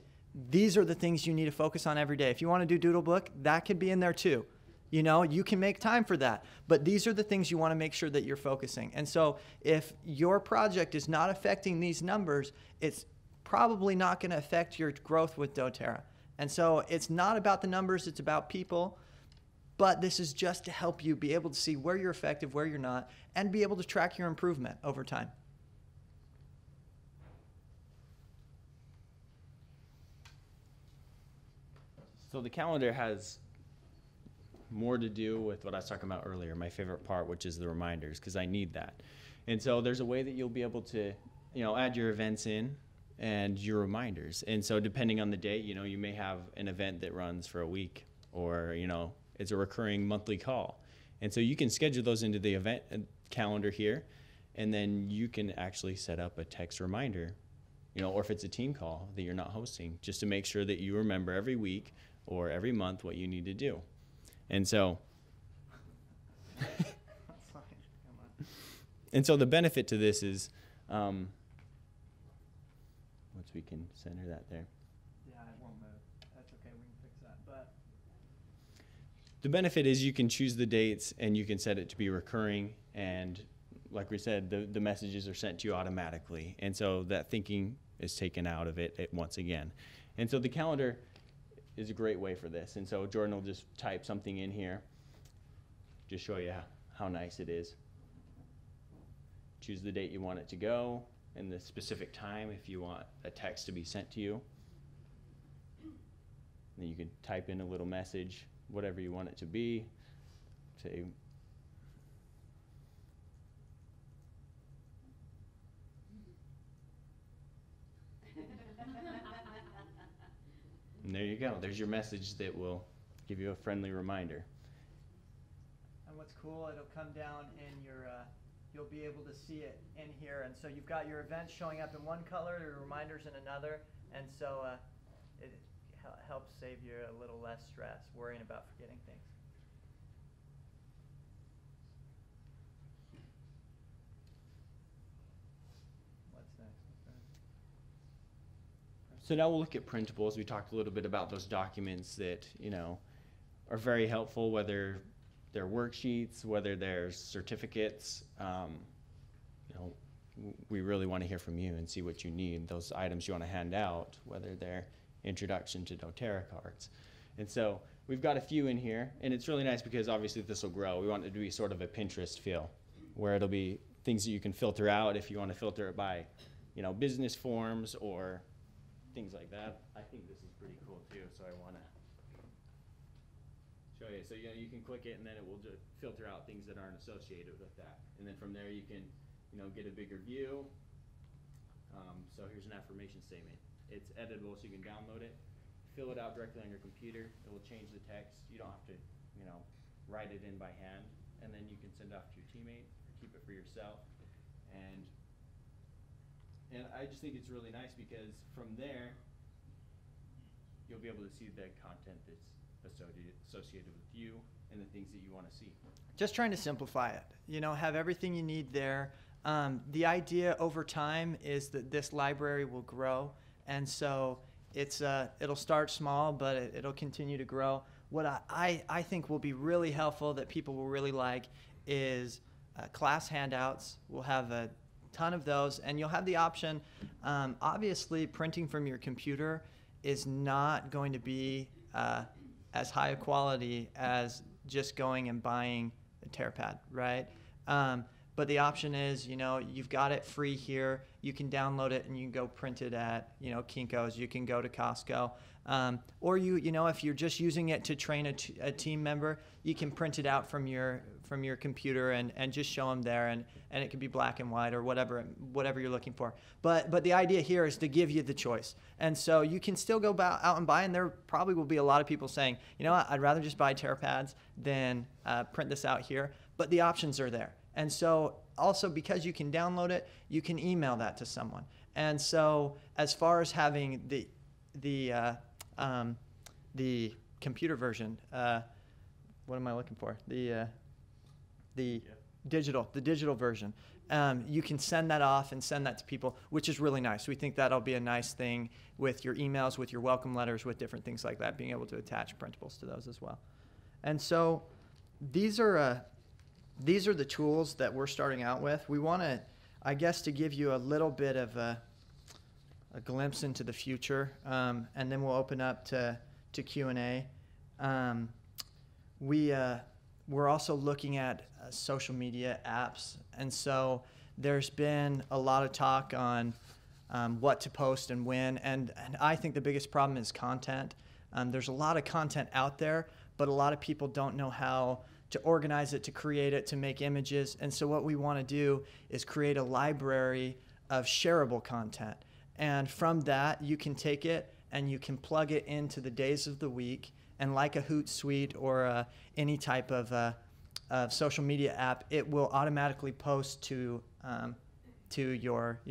these are the things you need to focus on every day. If you want to do doodle book, that could be in there too. You know, you can make time for that. But these are the things you want to make sure that you're focusing. And so if your project is not affecting these numbers, it's probably not going to affect your growth with doTERRA. And so it's not about the numbers, it's about people. But this is just to help you be able to see where you're effective, where you're not, and be able to track your improvement over time. So the calendar has more to do with what I was talking about earlier, my favorite part, which is the reminders, because I need that. And so there's a way that you'll be able to, you know, add your events in and your reminders. And so depending on the date, you know, you may have an event that runs for a week, or, you know, it's a recurring monthly call. And so you can schedule those into the event calendar here, and then you can actually set up a text reminder, you know, or if it's a team call that you're not hosting, just to make sure that you remember every week or every month what you need to do. And so, and so the benefit to this is, once we can center that there. Yeah, it won't move. That's okay, we can fix that. But the benefit is you can choose the dates and you can set it to be recurring, and like we said, the messages are sent to you automatically. And so that thinking is taken out of it once again. And so the calendar is a great way for this. And so Jordan will just type something in here, just show you how nice it is. Choose the date you want it to go and the specific time if you want a text to be sent to you. And then you can type in a little message, whatever you want it to be. Say, and there you go. There's your message that will give you a friendly reminder. And what's cool, it'll come down in your, you'll be able to see it in here. And so you've got your events showing up in one color, your reminders in another. And so it helps save you a little less stress worrying about forgetting things. What's next? So now we'll look at printables. We talked a little bit about those documents that, you know, are very helpful, whether they're worksheets, whether they're certificates. You know, we really want to hear from you and see what you need. Those items you want to hand out, whether they're introduction to doTERRA cards. And so we've got a few in here, and it's really nice because obviously this will grow. We want it to be sort of a Pinterest feel, where it'll be things that you can filter out if you want to filter it by, business forms or things like that. I think this is pretty cool too, so I want to show you. So you can click it, and then it will just filter out things that aren't associated with that. And then from there you can, get a bigger view. So here's an affirmation statement. It's editable, so you can download it, fill it out directly on your computer. It will change the text. You don't have to, write it in by hand. And then you can send it off to your teammate, or keep it for yourself. And I just think it's really nice because from there, you'll be able to see the content that's associated with you and the things that you want to see. Just trying to simplify it, have everything you need there. The idea over time is that this library will grow, and so it'll start small, but it'll continue to grow. What I think will be really helpful that people will really like is class handouts. We'll have a ton of those, and you'll have the option. Obviously, printing from your computer is not going to be as high a quality as just going and buying a tear pad, right? But the option is, you've got it free here. You can download it and you can go print it at, Kinko's. You can go to Costco. Or if you're just using it to train a team member, you can print it out from your computer and just show them there, and it can be black and white or whatever you're looking for. But the idea here is to give you the choice. And so you can still go out and buy, and there probably will be a lot of people saying, I'd rather just buy tear pads than print this out here. But the options are there. And so also because you can download it, you can email that to someone. And so as far as having the computer version, what am I looking for? The digital version. You can send that off and send that to people, which is really nice. We think that'll be a nice thing with your emails, with your welcome letters, with different things like that, being able to attach printables to those as well. And so these are the tools that we're starting out with. We want to, I guess, to give you a little bit of a glimpse into the future, and then we'll open up to Q&A. We're also looking at social media apps, and so there's been a lot of talk on what to post and when, and I think the biggest problem is content. There's a lot of content out there, but a lot of people don't know how to organize it, to create it, to make images. And so what we want to do is create a library of shareable content. And from that, you can take it and you can plug it into the days of the week. And like a Hootsuite or any type of social media app, it will automatically post to your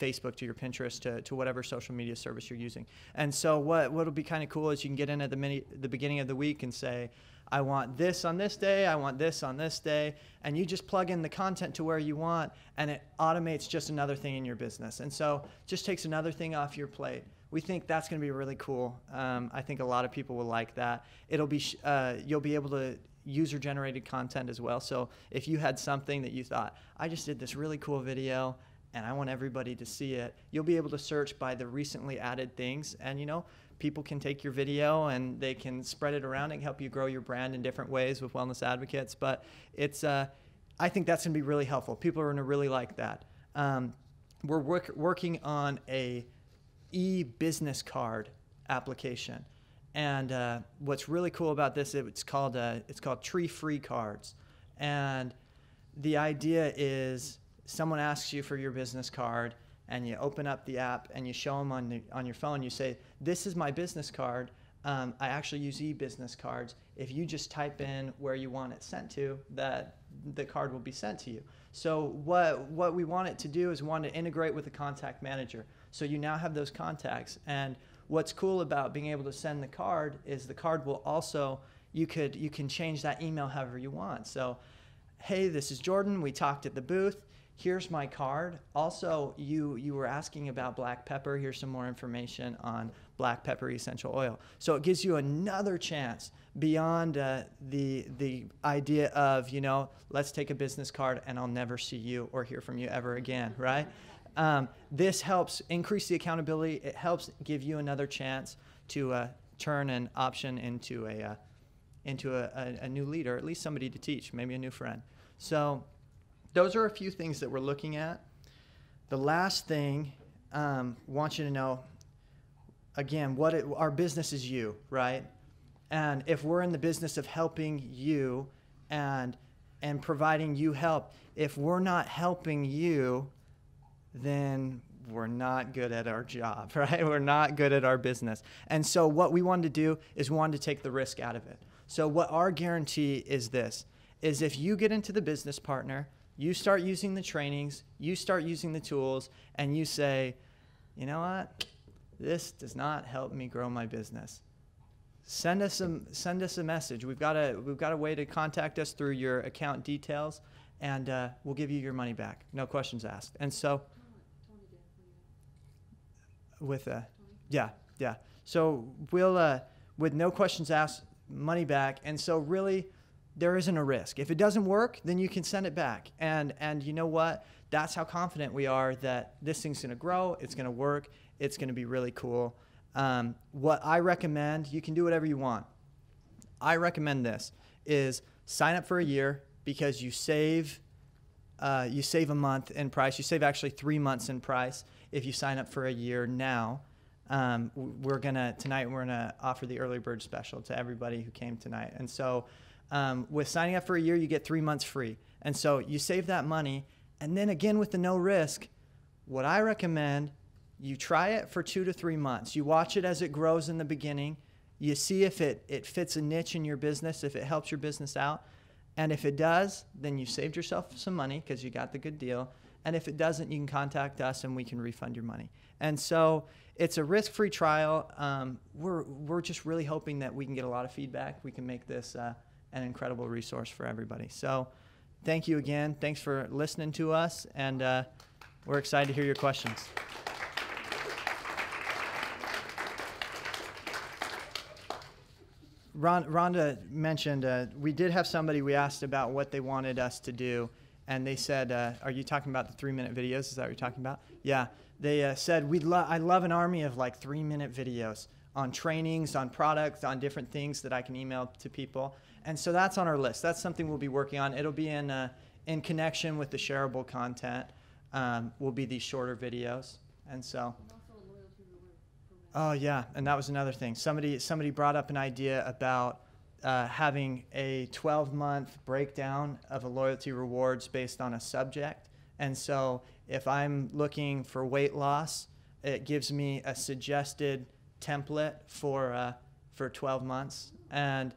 Facebook, to your Pinterest, to whatever social media service you're using. And so what'll be kind of cool is you can get in at the beginning of the week and say, I want this on this day, I want this on this day, and you just plug in the content to where you want, and it automates just another thing in your business. And so just takes another thing off your plate. We think that's going to be really cool. I think a lot of people will like that. It'll be you'll be able to user-generated content as well. So if you had something that you thought, I just did this really cool video and I want everybody to see it, you'll be able to search by the recently added things, and people can take your video and they can spread it around and help you grow your brand in different ways with wellness advocates. But it's I think that's going to be really helpful. People are going to really like that. We're working on a e-business card application, and what's really cool about this, it's called tree-free cards. And the idea is someone asks you for your business card, and you open up the app and you show them on your phone. You say, this is my business card. I actually use e-business cards. If you just type in where you want it sent to, that the card will be sent to you. So what we want it to do is we want to integrate with the contact manager. So you now have those contacts. And what's cool about being able to send the card is the card will also, you can change that email however you want. So, hey, this is Jordan. We talked at the booth. Here's my card. Also, you were asking about black pepper. Here's some more information on black pepper essential oil. So it gives you another chance beyond the idea of, let's take a business card and I'll never see you or hear from you ever again, right? This helps increase the accountability. It helps give you another chance to turn an option into a new leader, at least somebody to teach, maybe a new friend. So those are a few things that we're looking at. The last thing, want you to know, again, our business is you, right? And if we're in the business of helping you and providing you help, if we're not helping you, then we're not good at our job, right? We're not good at our business. And so what we wanted to do is we wanted to take the risk out of it. So what our guarantee is this, is if you get into the business partner, you start using the trainings, you start using the tools, and you say, you know what? This does not help me grow my business. Send us a message. We've got a way to contact us through your account details, and we'll give you your money back. No questions asked. And so, yeah. So we'll with no questions asked, money back. And so really, there isn't a risk. If it doesn't work, then you can send it back. And you know what? That's how confident we are that this thing's going to grow. It's going to work. It's going to be really cool. What I recommend, you can do whatever you want. I recommend this is sign up for a year because you save a month in price. You save actually 3 months in price if you sign up for a year now. Tonight we're gonna offer the early bird special to everybody who came tonight. And so with signing up for a year, you get 3 months free. And so you save that money. And then again, with the no risk, what I recommend, you try it for 2 to 3 months. You watch it as it grows in the beginning. You see if it fits a niche in your business, if it helps your business out. And if it does, then you saved yourself some money because you got the good deal. And if it doesn't, you can contact us and we can refund your money. And so it's a risk-free trial. We're just really hoping that we can get a lot of feedback. We can make this an incredible resource for everybody. So thank you again. Thanks for listening to us. And we're excited to hear your questions. Rhonda mentioned we did have somebody we asked about what they wanted us to do, and they said, are you talking about the 3-minute videos? Is that what you're talking about? Yeah. They said, I love an army of like 3-minute videos on trainings, on products, on different things that I can email to people. And so that's on our list. That's something we'll be working on. It'll be in connection with the shareable content. Will be these shorter videos. And so... Oh yeah, and that was another thing. Somebody brought up an idea about having a 12-month breakdown of a loyalty rewards based on a subject. And so if I'm looking for weight loss, it gives me a suggested template for 12 months. And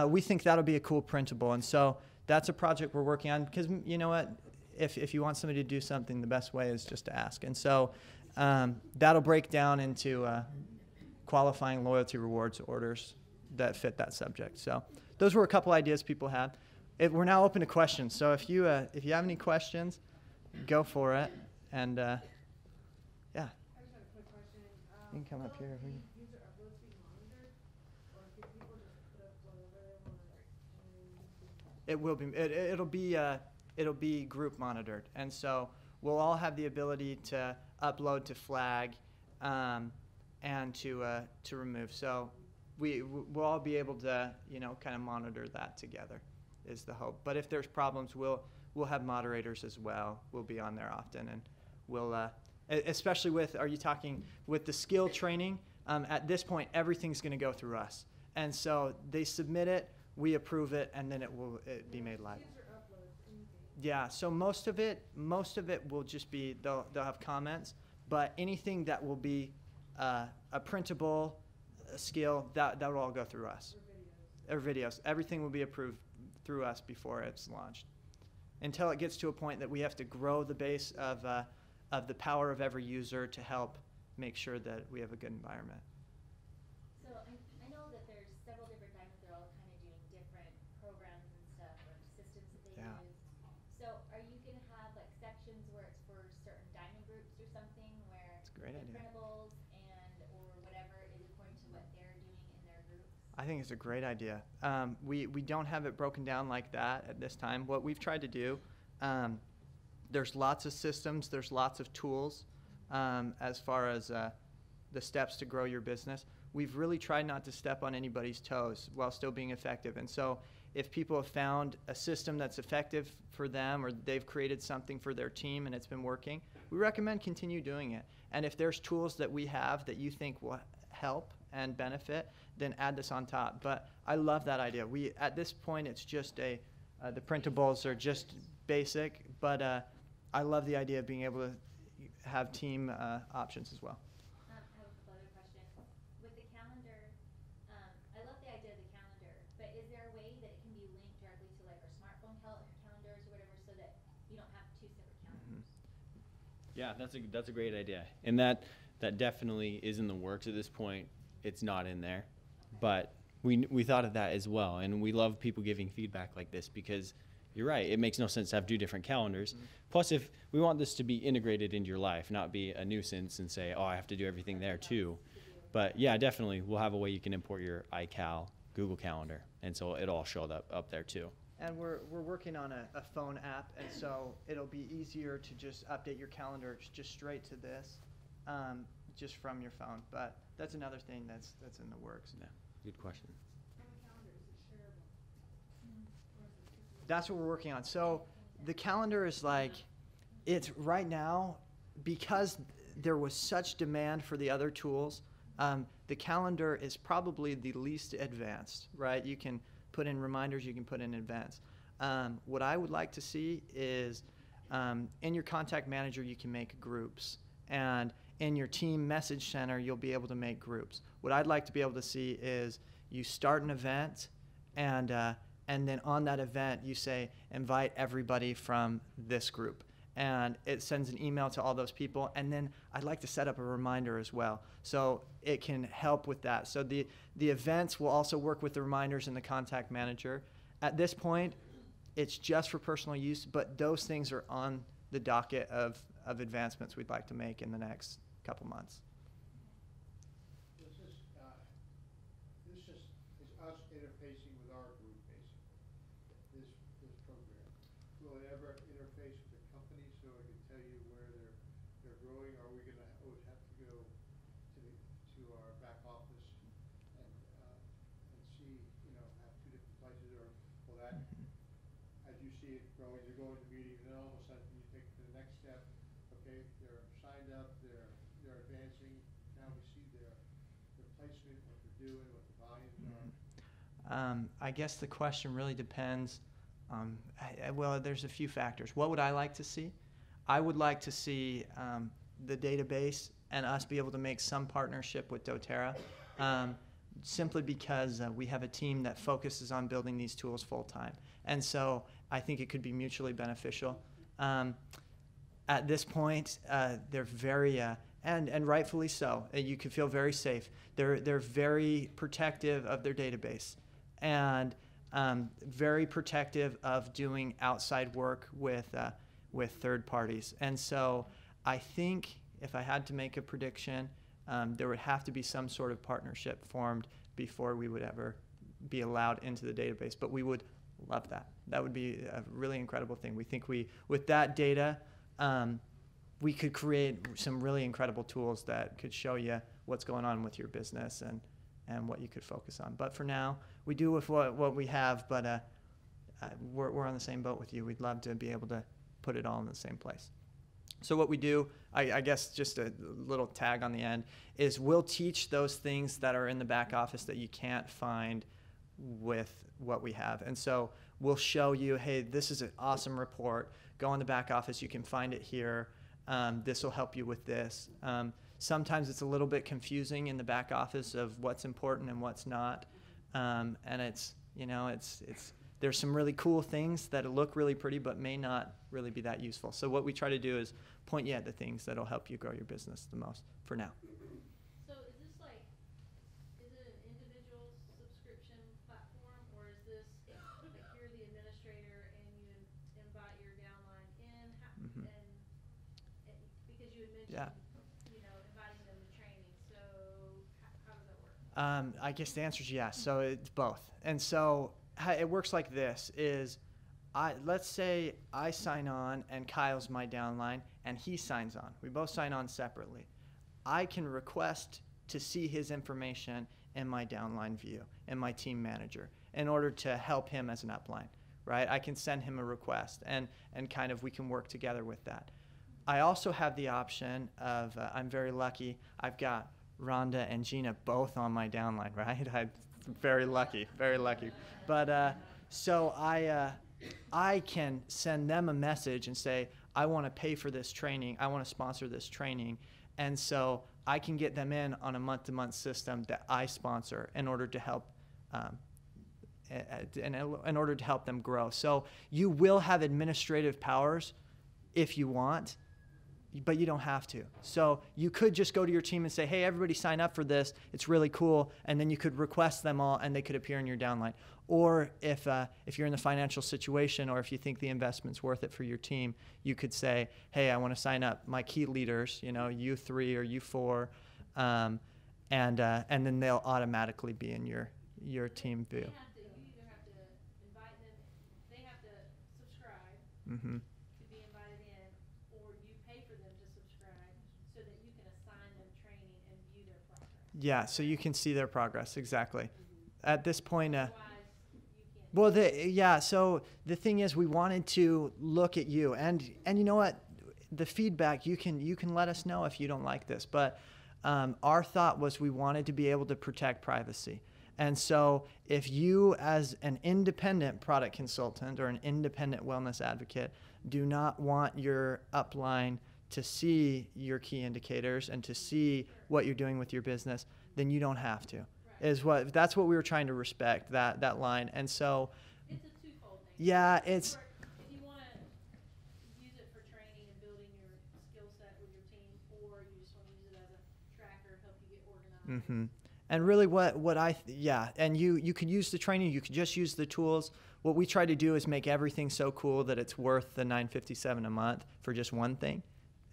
we think that'll be a cool printable. And so that's a project we're working on because you know what? If you want somebody to do something, the best way is just to ask. And so that'll break down into qualifying loyalty rewards orders that fit that subject. So those were a couple ideas people had. We're now open to questions. So if you have any questions, go for it. And yeah. I just have a quick question. You can come up here. User uploads being monitored, or can people just put up whatever they want? It'll be group monitored, and so we'll all have the ability to upload, to flag, and to remove. So we'll all be able to kind of monitor that together, is the hope. But if there's problems, we'll have moderators as well. We'll be on there often, and we'll especially are you talking with the skill training? At this point, everything's going to go through us, and so they submit it, we approve it, and then it will be made live. Yeah, so most of it will just be they'll have comments, but anything that will be a printable skill that will all go through us. Or videos. Everything will be approved through us before it's launched, until it gets to a point that we have to grow the base of the power of every user to help make sure that we have a good environment. So I know that there's several different diamonds. They're all kind of doing different programs and stuff or systems that they use. So are you going to have like sections where it's for certain diamond groups or something where That's a great the idea. printables or whatever is according to what they're doing in their groups? I think it's a great idea. We don't have it broken down like that at this time. What we've tried to do, there's lots of systems, there's lots of tools as far as the steps to grow your business. We've really tried not to step on anybody's toes while still being effective. And so if people have found a system that's effective for them or they've created something for their team and it's been working, we recommend continue doing it. And if there's tools that we have that you think will help and benefit, then add this on top. But I love that idea. At this point, it's just the printables are just basic, but I love the idea of being able to have team options as well. I have a couple other questions. With the calendar, I love the idea of the calendar, but is there a way that it can be linked directly to like our smartphone calendars or whatever, so that you don't have two separate calendars? Yeah, that's a great idea, and that definitely is in the works at this point. It's not in there, but we thought of that as well, and we love people giving feedback like this because you're right. It makes no sense to have two different calendars. Plus, if we want this to be integrated into your life, not be a nuisance and say, oh, I have to do everything there too. But yeah, definitely, we'll have a way you can import your iCal Google Calendar, and so it'll all show up there too. And we're working on a phone app, and so it'll be easier to just update your calendar just straight to this, just from your phone. But that's another thing that's in the works. Yeah, good question. That's what we're working on. So the calendar is like, it's right now, because there was such demand for the other tools, the calendar is probably the least advanced, right? You can put in reminders, you can put in events. What I would like to see is in your contact manager, you can make groups. And in your team message center, you'll be able to make groups. What I'd like to be able to see is you start an event, and then on that event, you say, invite everybody from this group. And it sends an email to all those people. And then I'd like to set up a reminder as well, so it can help with that. So the events will also work with the reminders in the contact manager. At this point, it's just for personal use, but those things are on the docket of advancements we'd like to make in the next couple months. This is us interfacing with our group, basically. This program. Will it ever interface with the company so it can tell you where they're growing? Or are we going to always have to go to our back office and see, have two different places? Or will that, as you see it growing, you're going to meetings, and all of a sudden you take it to the next step. Okay, they're signed up, they're advancing. Now we see their placement, what they're doing, what the volumes are. I guess the question really depends. Well, there's a few factors. What would I like to see? I would like to see the database and us be able to make some partnership with doTERRA, simply because we have a team that focuses on building these tools full time. And so I think it could be mutually beneficial. At this point, they're very, and rightfully so, you can feel very safe. They're very protective of their database, and very protective of doing outside work with third parties. And so I think if I had to make a prediction, there would have to be some sort of partnership formed before we would ever be allowed into the database. But we would love that. That would be a really incredible thing. We think with that data, we could create some really incredible tools that could show you what's going on with your business and what you could focus on. But for now, we do with what we have, but we're on the same boat with you. We'd love to be able to put it all in the same place. So what we do, I guess just a little tag on the end, is we'll teach those things that are in the back office that you can't find with what we have. And so we'll show you, hey, this is an awesome report. Go in the back office. You can find it here. This will help you with this. Sometimes it's a little bit confusing in the back office of what's important and what's not. And it's there's some really cool things that look really pretty but may not really be that useful. So what we try to do is point you at the things that'll help you grow your business the most for now. So is this is it an individual subscription platform, or is this like you're the administrator and you invite your downline in? Mm-hmm. And because you had mentioned, Yeah. inviting them to training. So how does that work? I guess the answer is yes. So it's both. And so how it works like this is, let's say I sign on and Kyle's my downline and he signs on. We both sign on separately. I can request to see his information in my downline view, in my team manager. in order to help him as an upline, right? I can send him a request, and kind of we can work together with that. I also have the option of, I'm very lucky, I've got Rhonda and Gina both on my downline, right? I'm very lucky, very lucky. But so I can send them a message and say, I want to pay for this training, I want to sponsor this training, and so I can get them in on a month-to-month system that I sponsor in order to help in order to help them grow. So you will have administrative powers if you want, but you don't have to. So you could just go to your team and say, hey, everybody sign up for this. It's really cool. And then you could request them all, and they could appear in your downline. Or if you're in the financial situation, or if you think the investment's worth it for your team, you could say, hey, I want to sign up my key leaders, you know, U3 or U4, and then they'll automatically be in your team view. You either have to invite them, they have to subscribe Mm-hmm. to be invited in, or you pay for them to subscribe so that you can assign them training and view their progress. Yeah, so you can see their progress, exactly. At this point, Otherwise, you can't. well, so the thing is, we wanted to look at you, and you know what? The feedback, you can let us know if you don't like this, but our thought was we wanted to be able to protect privacy. And so if you, as an independent product consultant or an independent wellness advocate, do not want your upline to see your key indicators and to see what you're doing with your business, then you don't have to. That's what we were trying to respect, that line. And so It's a twofold thing. yeah, If you want to use it for training and building your skill set with your team, or you just want to use it as a tracker, help you get organized. mm-hmm. And really and you could use the training, you could just use the tools. What we try to do is make everything so cool that it's worth the $957 a month for just one thing.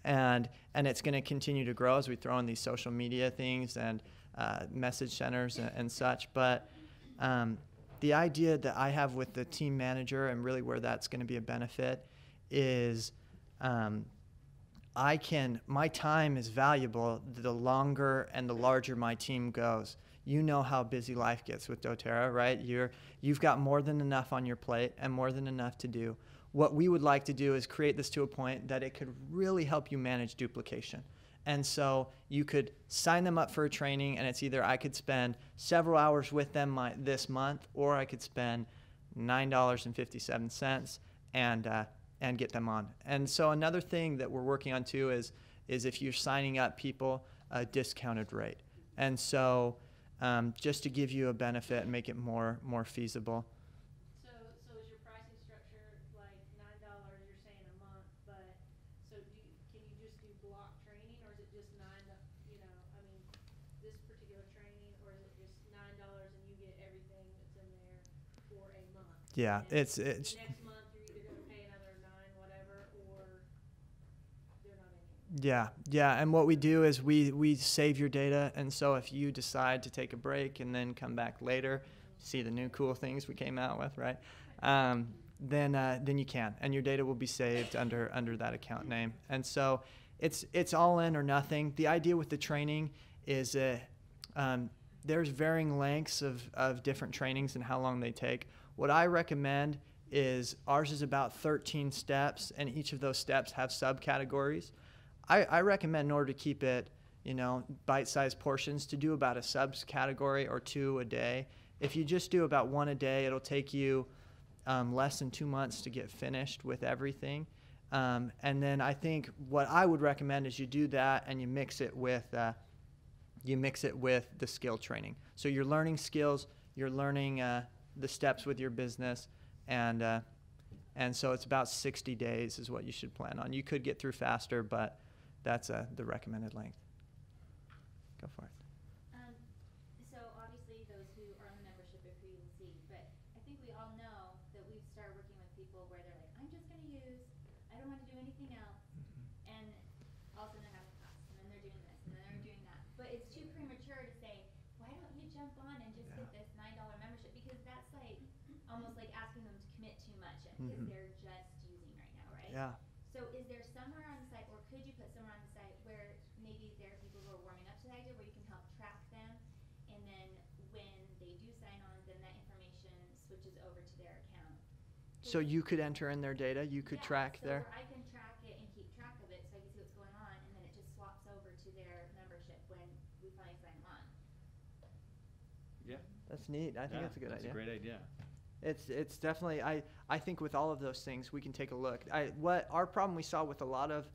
And it's going to continue to grow as we throw in these social media things and message centers and such. But the idea that I have with the team manager, and really where that's going to be a benefit, is my time is valuable the longer and the larger my team goes. You know how busy life gets with doTERRA, right? You've got more than enough on your plate and more than enough to do. What we would like to do is create this to a point that it could really help you manage duplication. And so you could sign them up for a training, and it's either I could spend several hours with them this month, or I could spend $9.57 and get them on. And so another thing that we're working on too is if you're signing up people, a discounted rate. And so just to give you a benefit and make it more feasible. So is your pricing structure like $9? You're saying a month, but so can you just do block training, or is it just this particular training, or is it just $9 and you get everything that's in there for a month? Yeah, and it's next month you're either going to pay another $9 whatever, or they're not in it. Yeah, and what we do is we save your data, and so if you decide to take a break and then come back later, see the new cool things we came out with, right? Then you can, and your data will be saved under that account name. And so it's all in or nothing. The idea with the training is there's varying lengths of different trainings and how long they take. What I recommend is ours is about 13 steps, and each of those steps have subcategories. I recommend, in order to keep it, bite-sized portions, to do about a subcategory or 2 a day. If you just do about 1 a day, it'll take you less than 2 months to get finished with everything. And then I think what I would recommend is you do that, and you mix it with the skill training. So you're learning skills, you're learning the steps with your business, and so it's about 60 days is what you should plan on. You could get through faster, but that's the recommended length. Go for it. So obviously those who are on the membership are who you'll see, but I think we all know that we've started working with people where they're like, I'm just going to use, I don't want to do anything else, and all of a sudden they're having class, and then they're doing this, and then they're doing that. But it's too premature to say, why don't you jump on and just get this $9 membership, because that's like almost like asking them to commit too much because they're just using right now, right? Yeah. So is there somewhere on the site, or could you put somewhere on the site where maybe there are people who are warming up to the idea, where you can help track them, and then when they do sign on, then that information switches over to their account. So you could enter in their data, you could track so their. where I can track it and keep track of it, so I can see what's going on, and then it just swaps over to their membership when we finally sign them on. Yeah. That's neat. I think that's a good idea. That's a great idea. It's definitely, I think with all of those things we can take a look. What our problem we saw with a lot of,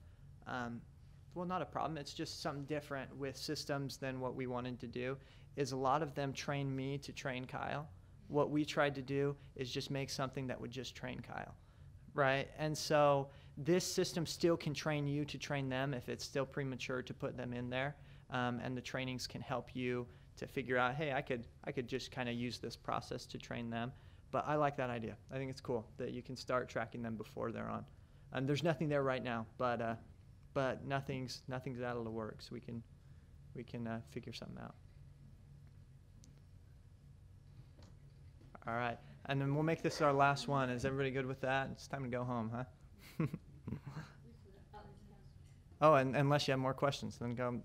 well, not a problem, it's just something different with systems than what we wanted to do, is a lot of them train me to train Kyle. What we tried to do is just make something that would just train Kyle, right? And so this system still can train you to train them if it's still premature to put them in there, and the trainings can help you to figure out, hey, I could just kind of use this process to train them. But I like that idea. I think it's cool that you can start tracking them before they're on. And there's nothing there right now, but nothing's out of the works. We can figure something out. All right, and then we'll make this our last one. Is everybody good with that? It's time to go home, huh? Oh, and unless you have more questions, then go.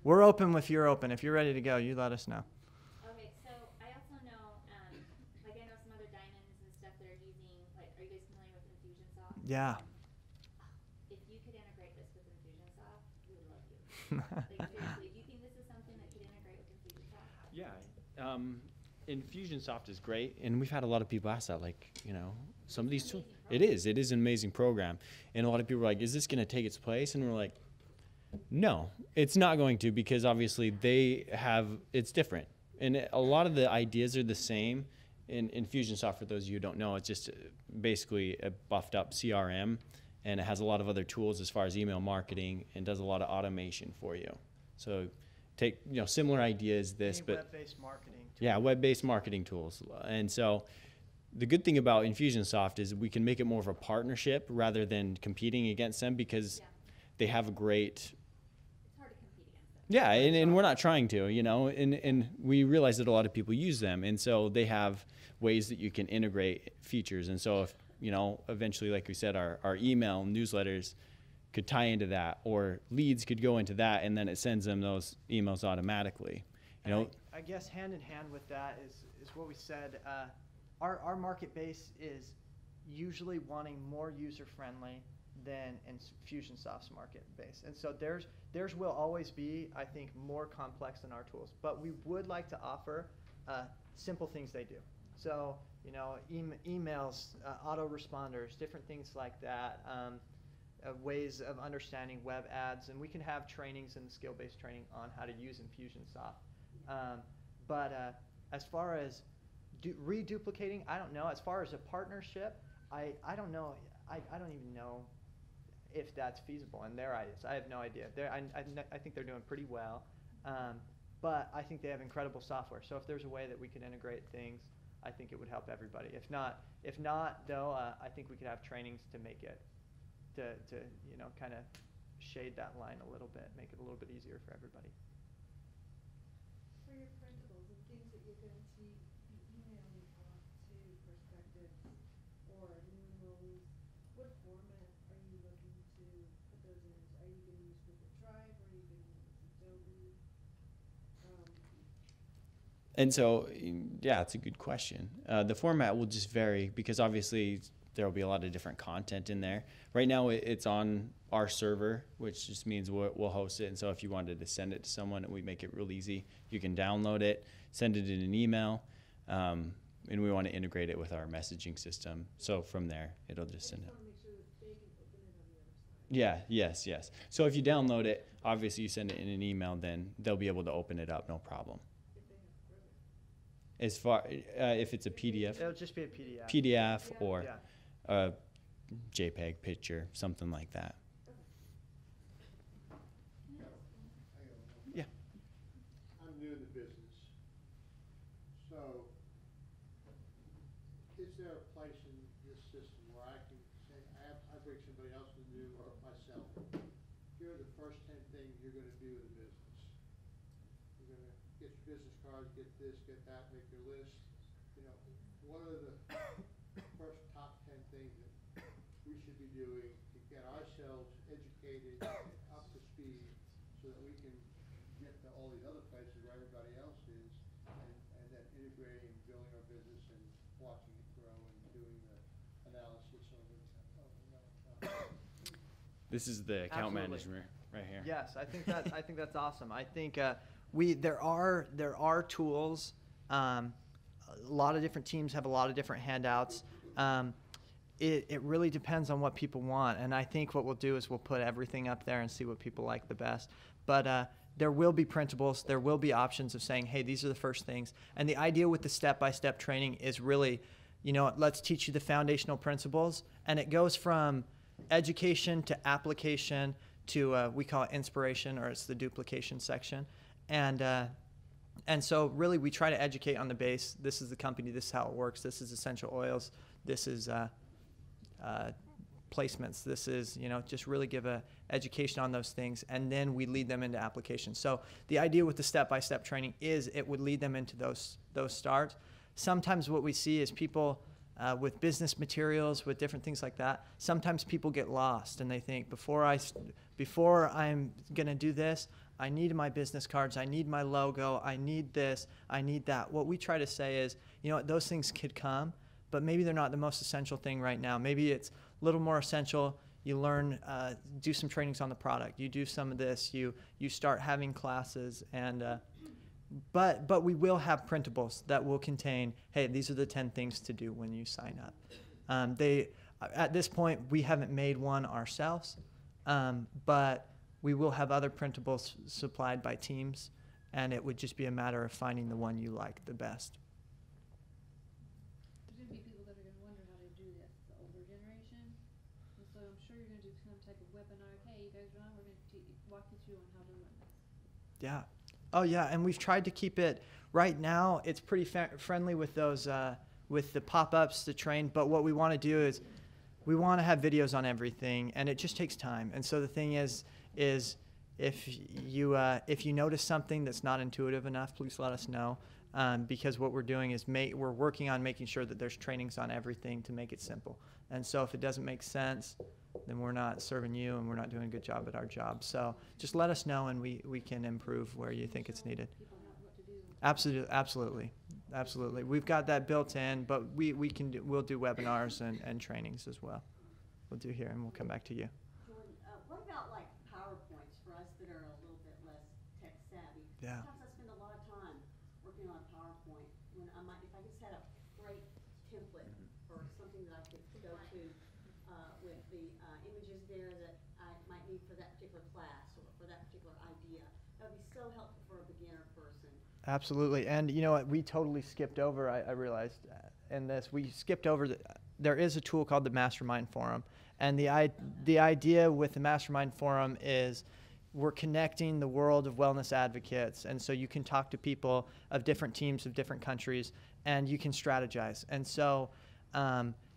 We're open if you're open. If you're ready to go, you let us know. Okay, so I also know, like I know some other diamonds and stuff that are using, like, are you guys familiar with Infusionsoft? Yeah. If you could integrate this with Infusionsoft, we would love you. Like, seriously, do you think this is something that could integrate with Infusionsoft? Yeah. Infusionsoft is great, and we've had a lot of people ask that, like, some of these tools. It is an amazing program, and a lot of people are like, is this going to take its place? And we're like, no, it's not going to, because obviously it's different, and a lot of the ideas are the same. In Infusionsoft, for those of you who don't know, it's just basically a buffed up CRM, and it has a lot of other tools as far as email marketing, and does a lot of automation for you. So take similar ideas, but web-based marketing tools. Yeah, web-based marketing tools. And so the good thing about Infusionsoft is we can make it more of a partnership rather than competing against them, because they have a great. It's hard to compete against them. Yeah, and we're not trying to, and we realize that a lot of people use them, and so they have ways that you can integrate features. And so if eventually, like we said, our email newsletters could tie into that, or leads could go into that, and then it sends them those emails automatically. I guess hand in hand with that is what we said. Our market base is usually wanting more user friendly than Infusionsoft's market base, and so theirs will always be, I think, more complex than our tools. But we would like to offer simple things they do. So emails, autoresponders, different things like that. Ways of understanding web ads, and we can have trainings and skill-based training on how to use Infusionsoft. But as far as reduplicating, I don't know. As far as a partnership, I don't know. I don't even know if that's feasible in their ideas. I have no idea. I think they're doing pretty well, but I think they have incredible software. So if there's a way that we could integrate things, I think it would help everybody. If not, though, I think we could have trainings to make it. To kind of shade that line a little bit, make it a little bit easier for everybody. For your printables and things that you're going to be emailing off to prospectives or new enrollees, what format are you looking to put those in? Are you going to use Google Drive, or are you going to use Adobe? And so, yeah, it's a good question. The format will just vary, because obviously there will be a lot of different content in there. Right now it's on our server, which just means we'll host it. And so if you wanted to send it to someone, we make it real easy. You can download it, send it in an email, and we want to integrate it with our messaging system. So from there, it'll just send it. Yeah, yes. So if you download it, obviously you send it in an email, then they'll be able to open it up, no problem. As far if it's a PDF, it'll just be a PDF. PDF or a JPEG picture, something like that. Yeah. I'm new in the business, so is there a place in this system where I can say, I bring somebody else to do, or myself, here are the first 10 things you're going to do in the business. You're going to get your business cards, get this, get that, make your list. What are the first top 10 things that we should be doing to get ourselves educated, up to speed, so that we can get to all these other places where everybody else is, and then integrating and building our business and watching it grow and doing the analysis of it. This is the account Absolutely. management right here. Yes, I think that's awesome. I think there are tools. A lot of different teams have a lot of different handouts. It really depends on what people want, and I think what we'll do is we'll put everything up there and see what people like the best. But there will be printables. There will be options of saying, hey, these are the first things. And the idea with the step-by-step training is really, let's teach you the foundational principles, and it goes from education to application to we call it inspiration, or it's the duplication section. And so really we try to educate on the base. This is the company, this is how it works, this is essential oils, this is placements, this is, just really give a education on those things, and then we lead them into application. So the idea with the step-by-step training is it would lead them into those starts. Sometimes what we see is people with business materials, with different things like that, sometimes people get lost and they think, before I'm going to do this, I need my business cards, I need my logo, I need this, I need that. What we try to say is, those things could come, but maybe they're not the most essential thing right now. Maybe it's a little more essential. You learn, do some trainings on the product. You do some of this. You start having classes, and but we will have printables that will contain, hey, these are the 10 things to do when you sign up. At this point, we haven't made one ourselves, but we will have other printables supplied by teams, and it would just be a matter of finding the one you like the best. There's gonna be people that are gonna wonder how to do this, the older generation. And so I'm sure you're gonna do some type of webinar. Hey, you guys run, we're gonna walk you through on how to run this. Yeah. Oh, yeah, and we've tried to keep it, right now, it's pretty friendly with those, with the pop-ups to train, but what we want to do is we want to have videos on everything, and it just takes time. And so the thing is if you notice something that's not intuitive enough, please let us know, because what we're doing is we're working on making sure that there's trainings on everything to make it simple. And so if it doesn't make sense, then we're not serving you and we're not doing a good job at our job. So just let us know, and we can improve where you think it's needed. Absolutely. We've got that built in, but we'll do webinars and trainings as well. We'll do here, and we'll come back to you. Jordan, what about like PowerPoints for us that are a little bit less tech savvy? Yeah. Sometimes I spend a lot of time working on PowerPoint when if I just had a great template or something that I could go to with the images there that I might need for that particular class or for that particular idea. That would be so helpful for a beginner person. Absolutely. And you know what, we totally skipped over, I realized in this, we skipped over, there is a tool called the Mastermind Forum. And the idea with the Mastermind Forum is we're connecting the world of wellness advocates. And so you can talk to people of different teams of different countries, and you can strategize. And so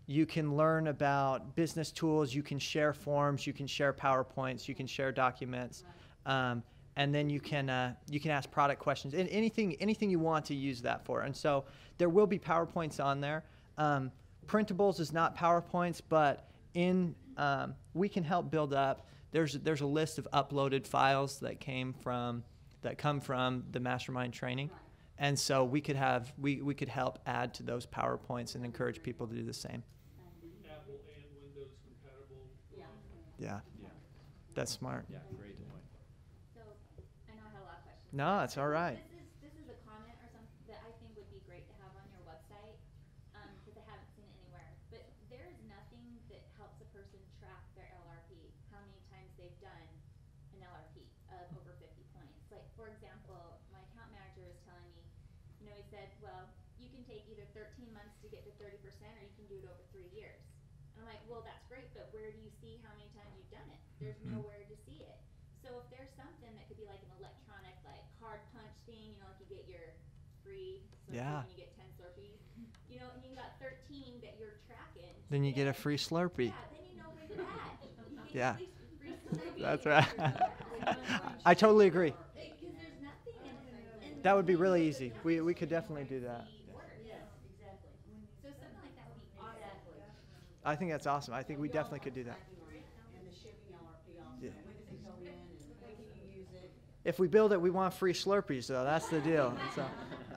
you can learn about business tools, you can share forms, you can share PowerPoints, you can share documents. And then you can ask product questions, and anything you want to use that for. And so there will be PowerPoints on there. Printables is not PowerPoints, but we can help build up. There's a list of uploaded files that come from the Mastermind training, and so we could help add to those PowerPoints and encourage people to do the same. Apple and Windows compatible. Yeah. That's smart. Yeah, great point. So I know I had a lot of questions. No, it's all right. This is a comment or something that I think would be great to have on your website, because I haven't seen it anywhere. But there is nothing that helps a person track their LRP, how many times they've done an LRP of over 50 points. Like, for example, my account manager was telling me, he said, well, you can take either 13 months to get to 30%, or you can do it over 3 years. And I'm like, well, that's great, but where do you see how many times you've done it? There's nowhere to see it. So if there's something that could be like an electronic, like hard punch thing, like you get your free Slurpee and you get 10 Slurpees, and you got 13 that you're tracking. Then you get a free Slurpee. Yeah, then you know where you're at. You get Yeah. free Slurpee. That's right. I totally agree. Because there's nothing in That would be really easy. We could definitely do that. Yes, exactly. So something like that would be awesome. I think that's awesome. I think we definitely could do that. And the shipping LRP also. Yeah. When does it go in and when can you use it? If we build it, we want free Slurpees, though. That's the deal. So,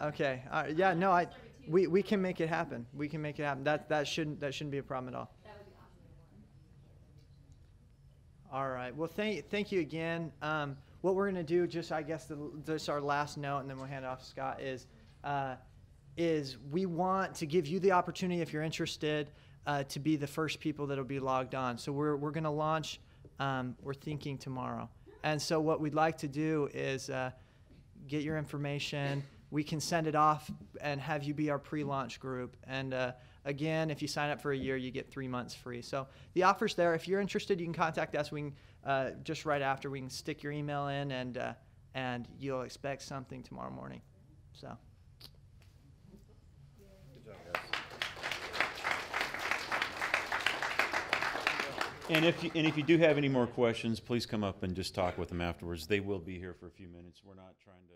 okay. Yeah. No. We can make it happen. We can make it happen. That shouldn't be a problem at all. That would be awesome. All right. Well, thank you again. What we're going to do, just I guess this our last note, and then we'll hand it off to Scott, is we want to give you the opportunity, if you're interested, to be the first people that will be logged on. So we're going to launch, we're thinking tomorrow. And so what we'd like to do is get your information. We can send it off and have you be our pre-launch group. And again, if you sign up for a year, you get 3 months free. So the offer's there. If you're interested, you can contact us. We can, just right after, we can stick your email in, and you'll expect something tomorrow morning. So. Good job, guys. And if you do have any more questions, please come up and just talk with them afterwards. They will be here for a few minutes. We're not trying to